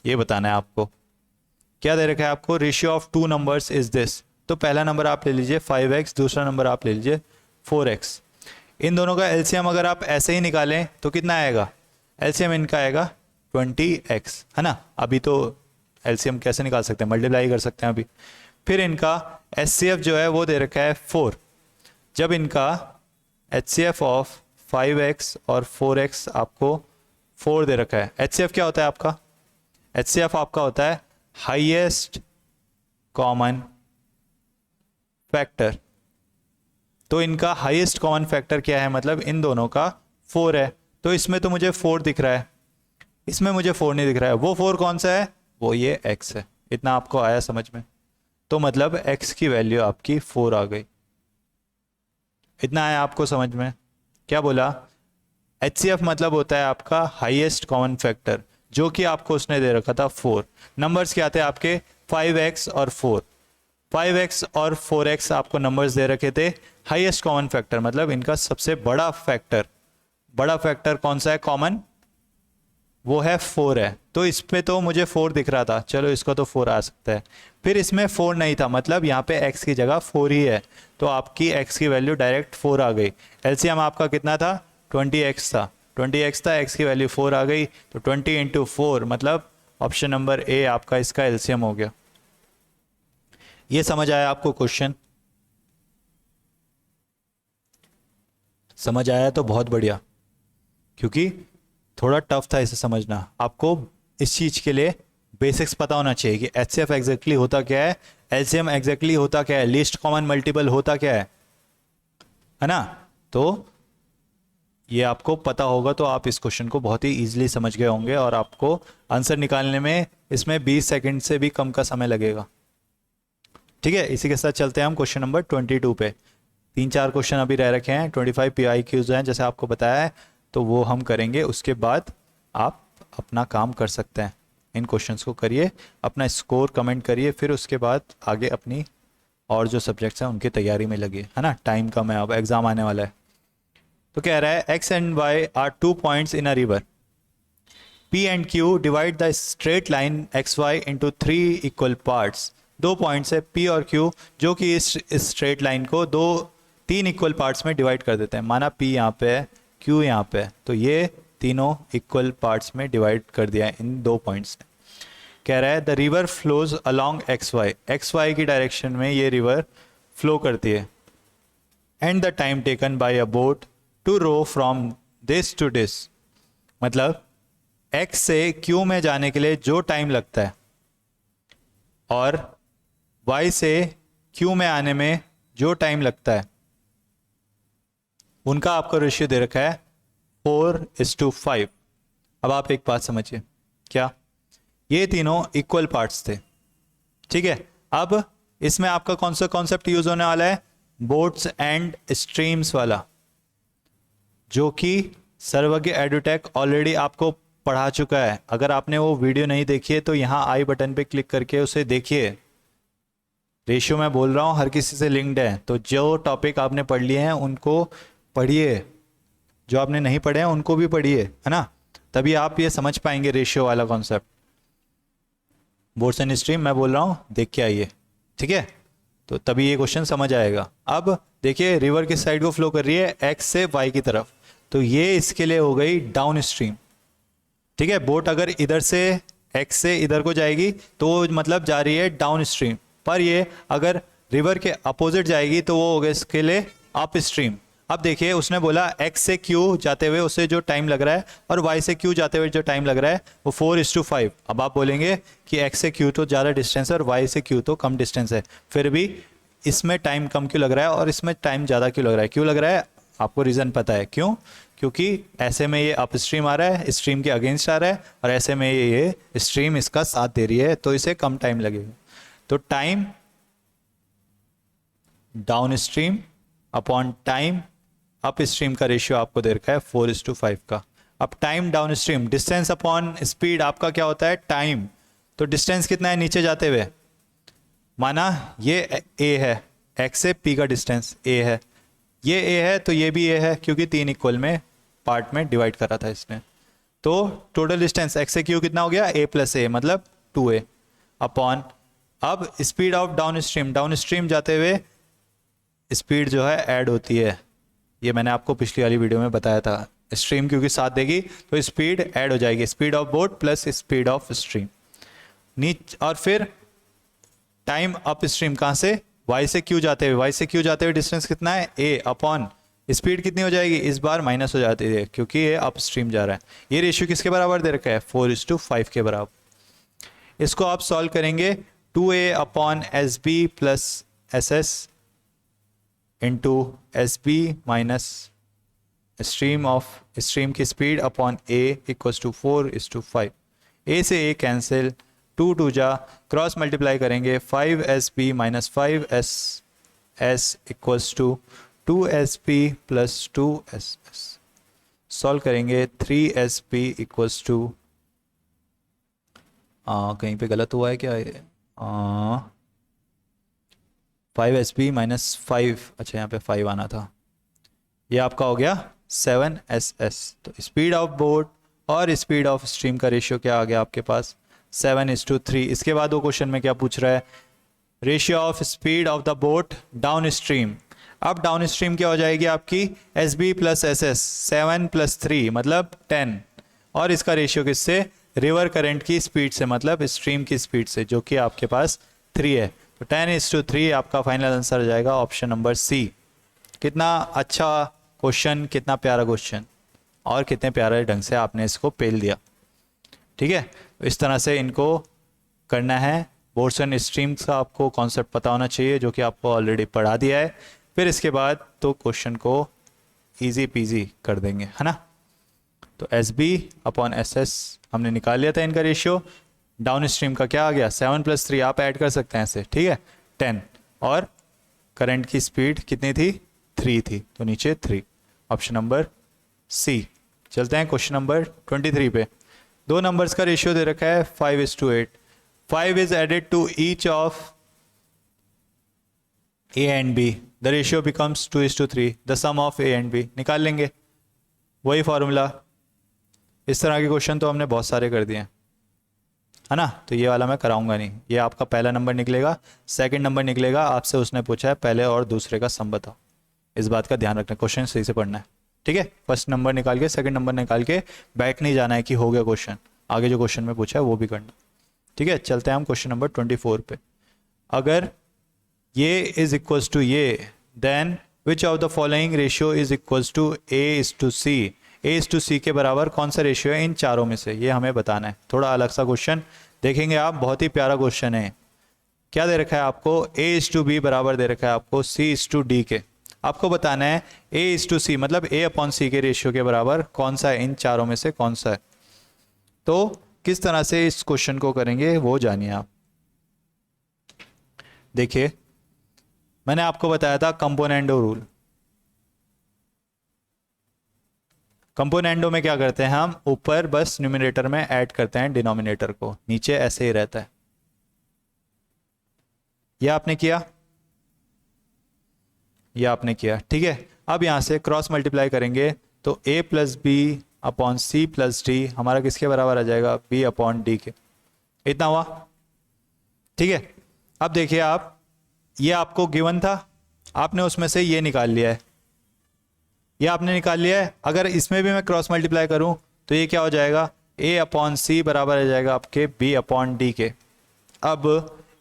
ये बताना है आपको। क्या दे रखा है आपको, ratio of two numbers is this, तो पहला नंबर आप ले लीजिए 5x, दूसरा नंबर आप ले लीजिए 4x। इन दोनों का एलसीएम अगर आप ऐसे ही निकालें तो कितना आएगा, एलसीएम इनका आएगा 20x, है ना। अभी तो एलसीएम कैसे निकाल सकते हैं, मल्टीप्लाई कर सकते हैं अभी। फिर इनका एचसीएफ जो है वो दे रखा है 4। जब इनका एचसीएफ ऑफ 5x और 4x आपको 4 दे रखा है, एचसीएफ क्या होता है आपका, एचसीएफ आपका होता है हाईएस्ट कॉमन फैक्टर। तो इनका हाईएस्ट कॉमन फैक्टर क्या है, मतलब इन दोनों का 4 है, तो इसमें तो मुझे 4 दिख रहा है, इसमें मुझे 4 नहीं दिख रहा है। वो 4 कौन सा है, वो ये x है। इतना आपको आया समझ में, तो मतलब x की वैल्यू आपकी 4 आ गई। इतना आया आपको समझ में। क्या बोला, HCF मतलब होता है आपका हाईएस्ट कॉमन फैक्टर, जो कि आपको उसने दे रखा था 4। नंबर्स क्या थे आपके 5x और 4, 5x और 4x आपको नंबर्स दे रखे थे। हाईएस्ट कॉमन फैक्टर मतलब इनका सबसे बड़ा फैक्टर, बड़ा फैक्टर कौन सा है कॉमन, वो है 4 है। तो इस पे तो मुझे 4 दिख रहा था, चलो इसका तो 4 आ सकता है। फिर इसमें 4 नहीं था, मतलब यहाँ पे x की जगह 4 ही है, तो आपकी x की वैल्यू डायरेक्ट 4 आ गई। एलसीएम आपका कितना था, 20x था, 20x था, x की वैल्यू 4 आ गई, तो 20 इंटू 4 मतलब ऑप्शन नंबर ए आपका इसका एलसीएम हो गया। ये समझ आया आपको क्वेश्चन, समझ आया तो बहुत बढ़िया, क्योंकि थोड़ा टफ था इसे समझना। आपको इस चीज के लिए बेसिक्स पता होना चाहिए कि एचसीएफ एग्जैक्टली होता क्या है, एलसीएम एग्जैक्टली होता क्या है, लीस्ट कॉमन मल्टीपल होता क्या है ना। तो ये आपको पता होगा तो आप इस क्वेश्चन को बहुत ही इजीली समझ गए होंगे, और आपको आंसर निकालने में इसमें 20 सेकंड से भी कम का समय लगेगा। ठीक है, इसी के साथ चलते हैं हम क्वेश्चन नंबर 22 पे। 3-4 क्वेश्चन अभी रह रखे हैं, 25 PIQs हैं जैसे आपको बताया है, तो वो हम करेंगे। उसके बाद आप अपना काम कर सकते हैं, इन क्वेश्चंस को करिए, अपना स्कोर कमेंट करिए, फिर उसके बाद आगे अपनी और जो सब्जेक्ट्स हैं उनकी तैयारी में लगिए, है ना। टाइम कम है, अब एग्जाम आने वाला है। तो कह रहा है x and y are 2 points in a river, p and q divide the straight line xy into 3 equal parts. 2 points है p और q, जो कि इस स्ट्रेट लाइन को 3 इक्वल पार्ट्स में डिवाइड कर देते हैं। माना p यहाँ पे है, q यहाँ पे है, तो ये तीनों इक्वल पार्ट्स में डिवाइड कर दिया है इन 2 पॉइंट्स ने। कह रहा है the river flows along xy की डायरेक्शन में ये रिवर फ्लो करती है। And the time taken by a boat to row from this to this, मतलब x से q में जाने के लिए जो टाइम लगता है और y से q में आने में जो टाइम लगता है, उनका आपका रेशियो दे रखा है 4:5। अब आप एक बात समझिए, क्या ये तीनों इक्वल पार्ट्स थे, ठीक है। अब इसमें आपका कौन सा कॉन्सेप्ट यूज होने वाला है, बोट्स एंड स्ट्रीम्स वाला, जो कि सर्वज्ञ एडुटेक ऑलरेडी आपको पढ़ा चुका है। अगर आपने वो वीडियो नहीं देखी है तो यहाँ आई बटन पे क्लिक करके उसे देखिए। रेशियो मैं बोल रहा हूँ हर किसी से लिंक्ड है, तो जो टॉपिक आपने पढ़ लिए हैं उनको पढ़िए, जो आपने नहीं पढ़े हैं उनको भी पढ़िए, है ना, तभी आप ये समझ पाएंगे रेशियो वाला कॉन्सेप्ट। बोर्ड्स एंड स्ट्रीम मैं बोल रहा हूँ, देख के आइए, ठीक है, तो तभी ये क्वेश्चन समझ आएगा। अब देखिए रिवर किस साइड को फ्लो कर रही है, एक्स से वाई की तरफ, तो ये इसके लिए हो गई डाउन स्ट्रीम, ठीक है। बोट अगर इधर से एक्स से इधर को जाएगी तो मतलब जा रही है डाउन स्ट्रीम, पर ये अगर रिवर के अपोजिट जाएगी तो वो हो गया इसके लिए अप स्ट्रीम। अब देखिए उसने बोला एक्स से क्यू जाते हुए उसे जो टाइम लग रहा है और वाई से क्यू जाते हुए जो टाइम लग रहा है वो 4:5। अब आप बोलेंगे कि एक्स से क्यू तो ज़्यादा डिस्टेंस है और वाई से क्यू तो कम डिस्टेंस है, फिर भी इसमें टाइम कम क्यों लग रहा है और इसमें टाइम ज़्यादा क्यों लग रहा है? क्यों लग रहा है? आपको रीज़न पता है क्यों? क्योंकि ऐसे में ये अप स्ट्रीम आ रहा है, स्ट्रीम के अगेंस्ट आ रहा है, और ऐसे में ये स्ट्रीम इसका साथ दे रही है, तो इसे कम टाइम लगेगा। तो time down stream upon time up stream का रेशियो आपको दे रखा है 4:5 का। अब time down stream, distance upon speed आपका क्या होता है? टाइम। तो डिस्टेंस कितना है नीचे जाते हुए? माना ये ए है, एक्स से पी का डिस्टेंस ए है, ये ए है तो ये भी ए है, क्योंकि 3 इक्वल में पार्ट में डिवाइड करा था इसने। तो टोटल डिस्टेंस एक्स से क्यू कितना हो गया? ए प्लस ए, मतलब 2a अपॉन, अब स्पीड ऑफ डाउन स्ट्रीम जाते हुए स्पीड जो है ऐड होती है, ये मैंने आपको पिछली वाली वीडियो में बताया था। स्ट्रीम क्योंकि साथ देगी तो स्पीड ऐड हो जाएगी, speed of boat plus speed of stream नीच, और फिर टाइम अप स्ट्रीम कहाँ से? वाई से क्यू जाते हुए, वाई से क्यू जाते हुए डिस्टेंस कितना है? ए अपॉन स्पीड कितनी हो जाएगी? इस बार माइनस हो जाती है क्योंकि ये अप स्ट्रीम जा रहा है। ये रेशियो किसके बराबर दे रखा है? 4:5 के बराबर। इसको आप सॉल्व करेंगे 2a upon S B plus S S into S B minus stream की speed upon A equals to 4:5। A से ए कैंसिल, 2 2 जा, क्रॉस मल्टीप्लाई करेंगे 5sb minus 5ss equals to 2sb plus 2ss। Solve करेंगे 3sb equals to, कहीं पे गलत हुआ है क्या? 5sb माइनस 5, अच्छा यहाँ पे 5 आना था, ये आपका हो गया 7ss। तो स्पीड ऑफ बोट और स्पीड ऑफ स्ट्रीम का रेशियो क्या आ गया आपके पास? 7:3। इसके बाद वो क्वेश्चन में क्या पूछ रहा है? Ratio of speed of the boat downstream. अब डाउन स्ट्रीम क्या हो जाएगी आपकी? S B plus S S, 7 + 3 मतलब 10, और इसका रेशियो किससे? रिवर करंट की स्पीड से, मतलब स्ट्रीम की स्पीड से, जो कि आपके पास 3 है। तो 10:3 आपका फाइनल आंसर हो जाएगा ऑप्शन नंबर सी। कितना अच्छा क्वेश्चन, कितना प्यारा क्वेश्चन, और कितने प्यारे ढंग से आपने इसको पेल दिया, ठीक है। इस तरह से इनको करना है। बोर्ड्स एंड स्ट्रीम्स का आपको कॉन्सेप्ट पता होना चाहिए, जो कि आपको ऑलरेडी पढ़ा दिया है। फिर इसके बाद तो क्वेश्चन को इजी पीजी कर देंगे, है ना। तो S B upon S S हमने निकाल लिया था इनका रेशियो। डाउन स्ट्रीम का क्या आ गया? 7 + 3, आप ऐड कर सकते हैं ऐसे, ठीक है, 10, और करंट की स्पीड कितनी थी? 3 थी, तो नीचे 3, ऑप्शन नंबर सी। चलते हैं क्वेश्चन नंबर 23 पे। दो नंबर्स का रेशियो दे रखा है 5:8। 5 is added to each of A and B, the ratio becomes 2:3, the sum of A and B. निकाल लेंगे वही फॉर्मूला। इस तरह के क्वेश्चन तो हमने बहुत सारे कर दिए हैं, है ना, तो ये वाला मैं कराऊंगा नहीं। ये आपका पहला नंबर निकलेगा, सेकंड नंबर निकलेगा, आपसे उसने पूछा है पहले और दूसरे का सम बताओ। इस बात का ध्यान रखना, क्वेश्चन सही से पढ़ना है, ठीक है। फर्स्ट नंबर निकाल के सेकंड नंबर निकाल के बैक नहीं जाना है कि हो गया क्वेश्चन, आगे जो क्वेश्चन में पूछा है वो भी करना, ठीक है। चलते हैं हम क्वेश्चन नंबर 24 पे। अगर ये इज इक्वल्स टू ये, then which of the following ratio is equals to A:C। A:C के बराबर कौन सा रेशियो है इन चारों में से, ये हमें बताना है। थोड़ा अलग सा क्वेश्चन देखेंगे आप, बहुत ही प्यारा क्वेश्चन है। क्या दे रखा है आपको? A:B बराबर दे रखा है आपको C:D के। आपको बताना है A:C मतलब A/C के रेशियो के बराबर कौन सा है इन चारों में से, कौन सा है। तो किस तरह से इस क्वेश्चन को करेंगे वो जानिए आप। देखिए मैंने आपको बताया था कंपोनेंडो रूल। कंपोनेंडो में क्या करते हैं हम, ऊपर बस न्यूमरेटर में ऐड करते हैं डिनोमिनेटर को, नीचे ऐसे ही रहता है। यह आपने किया, यह आपने किया, ठीक है। अब यहां से क्रॉस मल्टीप्लाई करेंगे तो a plus B upon C plus D हमारा किसके बराबर आ जाएगा, b अपॉन डी के। इतना हुआ, ठीक है। अब देखिए आप, ये आपको गिवन था, आपने उसमें से ये निकाल लिया है, ये आपने निकाल लिया है। अगर इसमें भी मैं क्रॉस मल्टीप्लाई करूं तो ये क्या हो जाएगा, a अपॉन सी बराबर आ जाएगा आपके b अपॉन डी के। अब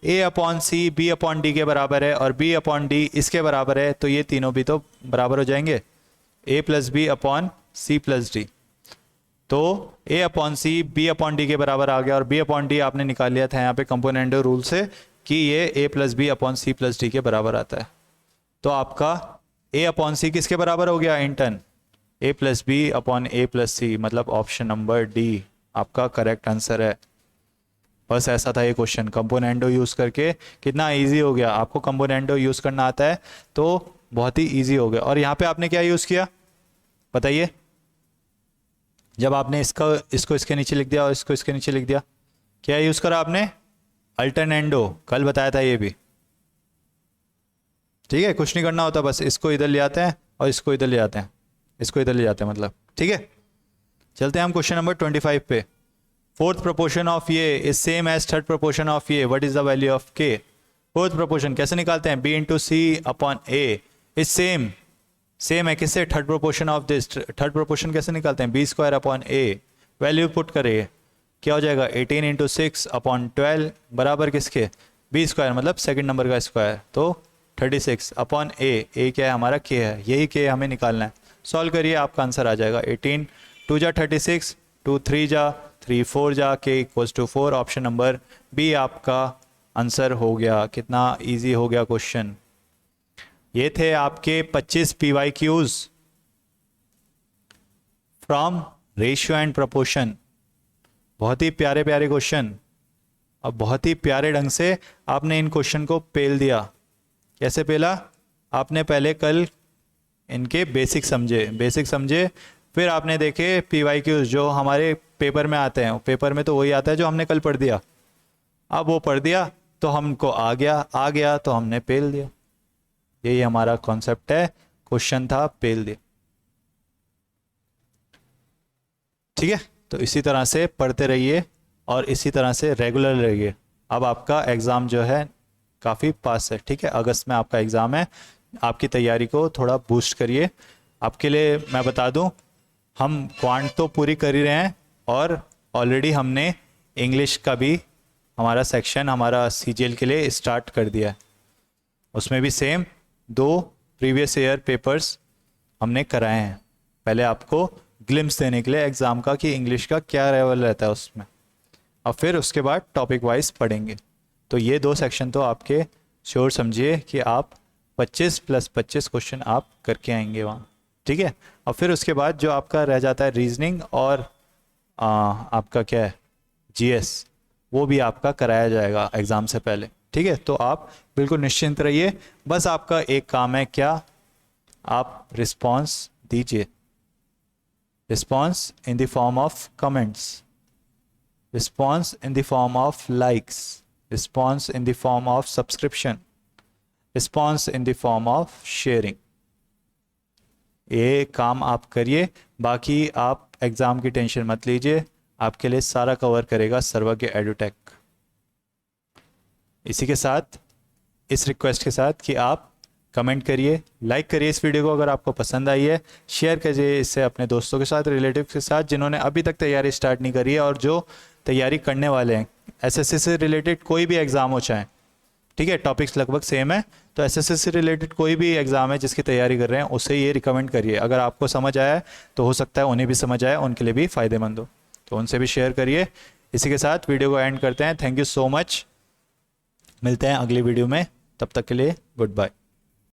a upon C B upon D के बराबर है और b अपॉन डी इसके बराबर है, तो ये तीनों भी तो बराबर हो जाएंगे, a plus B upon C plus D. तो a upon C B upon D के बराबर आ गया और b अपॉन डी आपने निकाल लिया था यहाँ पे कंपोनेंडो रूल से कि ये a plus B upon C plus D के बराबर आता है। तो आपका a अपॉन सी किसके बराबर हो गया इंटर्न, a plus B upon a plus C, मतलब ऑप्शन नंबर डी आपका करेक्ट आंसर है। बस ऐसा था ये क्वेश्चन, कंपोनेंडो यूज़ करके कितना इजी हो गया। आपको कंपोनेंडो यूज़ करना आता है तो बहुत ही इजी हो गया। और यहाँ पे आपने क्या यूज़ किया बताइए, जब आपने इसको इसके नीचे लिख दिया और इसको इसके नीचे लिख दिया, क्या यूज़ करा आपने, अल्टरनेंडो, कल बताया था ये भी, ठीक है। कुछ नहीं करना होता, बस इसको इधर ले आते हैं और इसको इधर ले आते हैं, इसको इधर ले जाते हैं, मतलब ठीक है। चलते हैं हम क्वेश्चन नंबर 25 पे। फोर्थ प्रोपोर्शन ऑफ ये is same as third proportion of ये, what is the value of K. Fourth proportion कैसे निकालते हैं, b into C upon A is same, same है किससे, third proportion of this. Third proportion कैसे निकालते हैं, B square upon A, value put करिए, क्या हो जाएगा 18 इंटू 6 अपॉन 12 बराबर किसके, बी स्क्वायर मतलब सेकंड नंबर का स्क्वायर, तो 36 अपॉन ए क्या है हमारा, के है, यही के हमें निकालना है। सॉल्व करिए, आपका आंसर आ जाएगा 18 2 जा 36, 2 3 जा 3 4 जा के equals to 4। Option number B आपका आंसर हो गया। कितना इजी हो गया क्वेश्चन। ये थे आपके 25 PYQs from ratio and proportion. बहुत ही प्यारे प्यारे क्वेश्चन, और बहुत ही प्यारे ढंग से आपने इन क्वेश्चन को पेल दिया। कैसे पेला, आपने पहले कल इनके बेसिक समझे, फिर आपने देखे PYQs जो हमारे पेपर में आते हैं। पेपर में तो वही आता है जो हमने कल पढ़ दिया, अब वो पढ़ दिया तो हमको आ गया तो हमने पेल दिया। यही हमारा कॉन्सेप्ट है, क्वेश्चन था पेल दिया, ठीक है। तो इसी तरह से पढ़ते रहिए और इसी तरह से रेगुलर रहिए। अब आपका एग्ज़ाम जो है काफ़ी पास है, ठीक है। अगस्त में आपका एग्ज़ाम है, आपकी तैयारी को थोड़ा बूस्ट करिए। आपके लिए मैं बता दूं, हम क्वांट तो पूरी कर ही रहे हैं और ऑलरेडी हमने इंग्लिश का भी हमारा सेक्शन हमारा CGL के लिए स्टार्ट कर दिया है। उसमें भी सेम 2 प्रीवियस ईयर पेपर्स हमने कराए हैं, पहले आपको ग्लिम्स देने के लिए एग्ज़ाम का कि इंग्लिश का क्या लेवल रहता है उसमें, और फिर उसके बाद टॉपिक वाइज पढ़ेंगे। तो ये 2 सेक्शन तो आपके श्योर समझिए कि आप 25 + 25 क्वेश्चन आप करके आएंगे वहाँ, ठीक है। और फिर उसके बाद जो आपका रह जाता है रीजनिंग और आपका क्या है GS, वो भी आपका कराया जाएगा एग्ज़ाम से पहले, ठीक है। तो आप बिल्कुल निश्चिंत रहिए, बस आपका एक काम है, क्या, आप रिस्पॉन्स दीजिए, response in the form of comments, response in the form of likes, response in the form of subscription, response in the form of sharing. ये काम आप करिए, बाकी आप एग्ज़ाम की टेंशन मत लीजिए, आपके लिए सारा कवर करेगा सर्वज्ञ एडुटेक। इसी के साथ, इस रिक्वेस्ट के साथ कि आप कमेंट करिए, लाइक करिए इस वीडियो को अगर आपको पसंद आई है, शेयर करिए इसे अपने दोस्तों के साथ, रिलेटिव के साथ जिन्होंने अभी तक तैयारी स्टार्ट नहीं करी है और जो तैयारी करने वाले हैं। SSC से रिलेटेड कोई भी एग्ज़ाम हो चाहे, ठीक है, टॉपिक्स लगभग सेम है, तो SSC से रिलेटेड कोई भी एग्ज़ाम है जिसकी तैयारी कर रहे हैं उसे ये रिकमेंड करिए। अगर आपको समझ आया है तो हो सकता है उन्हें भी समझ आए, उनके लिए भी फ़ायदेमंद हो, तो उनसे भी शेयर करिए। इसी के साथ वीडियो को एंड करते हैं। थैंक यू सो मच, मिलते हैं अगली वीडियो में, तब तक के लिए गुड बाय।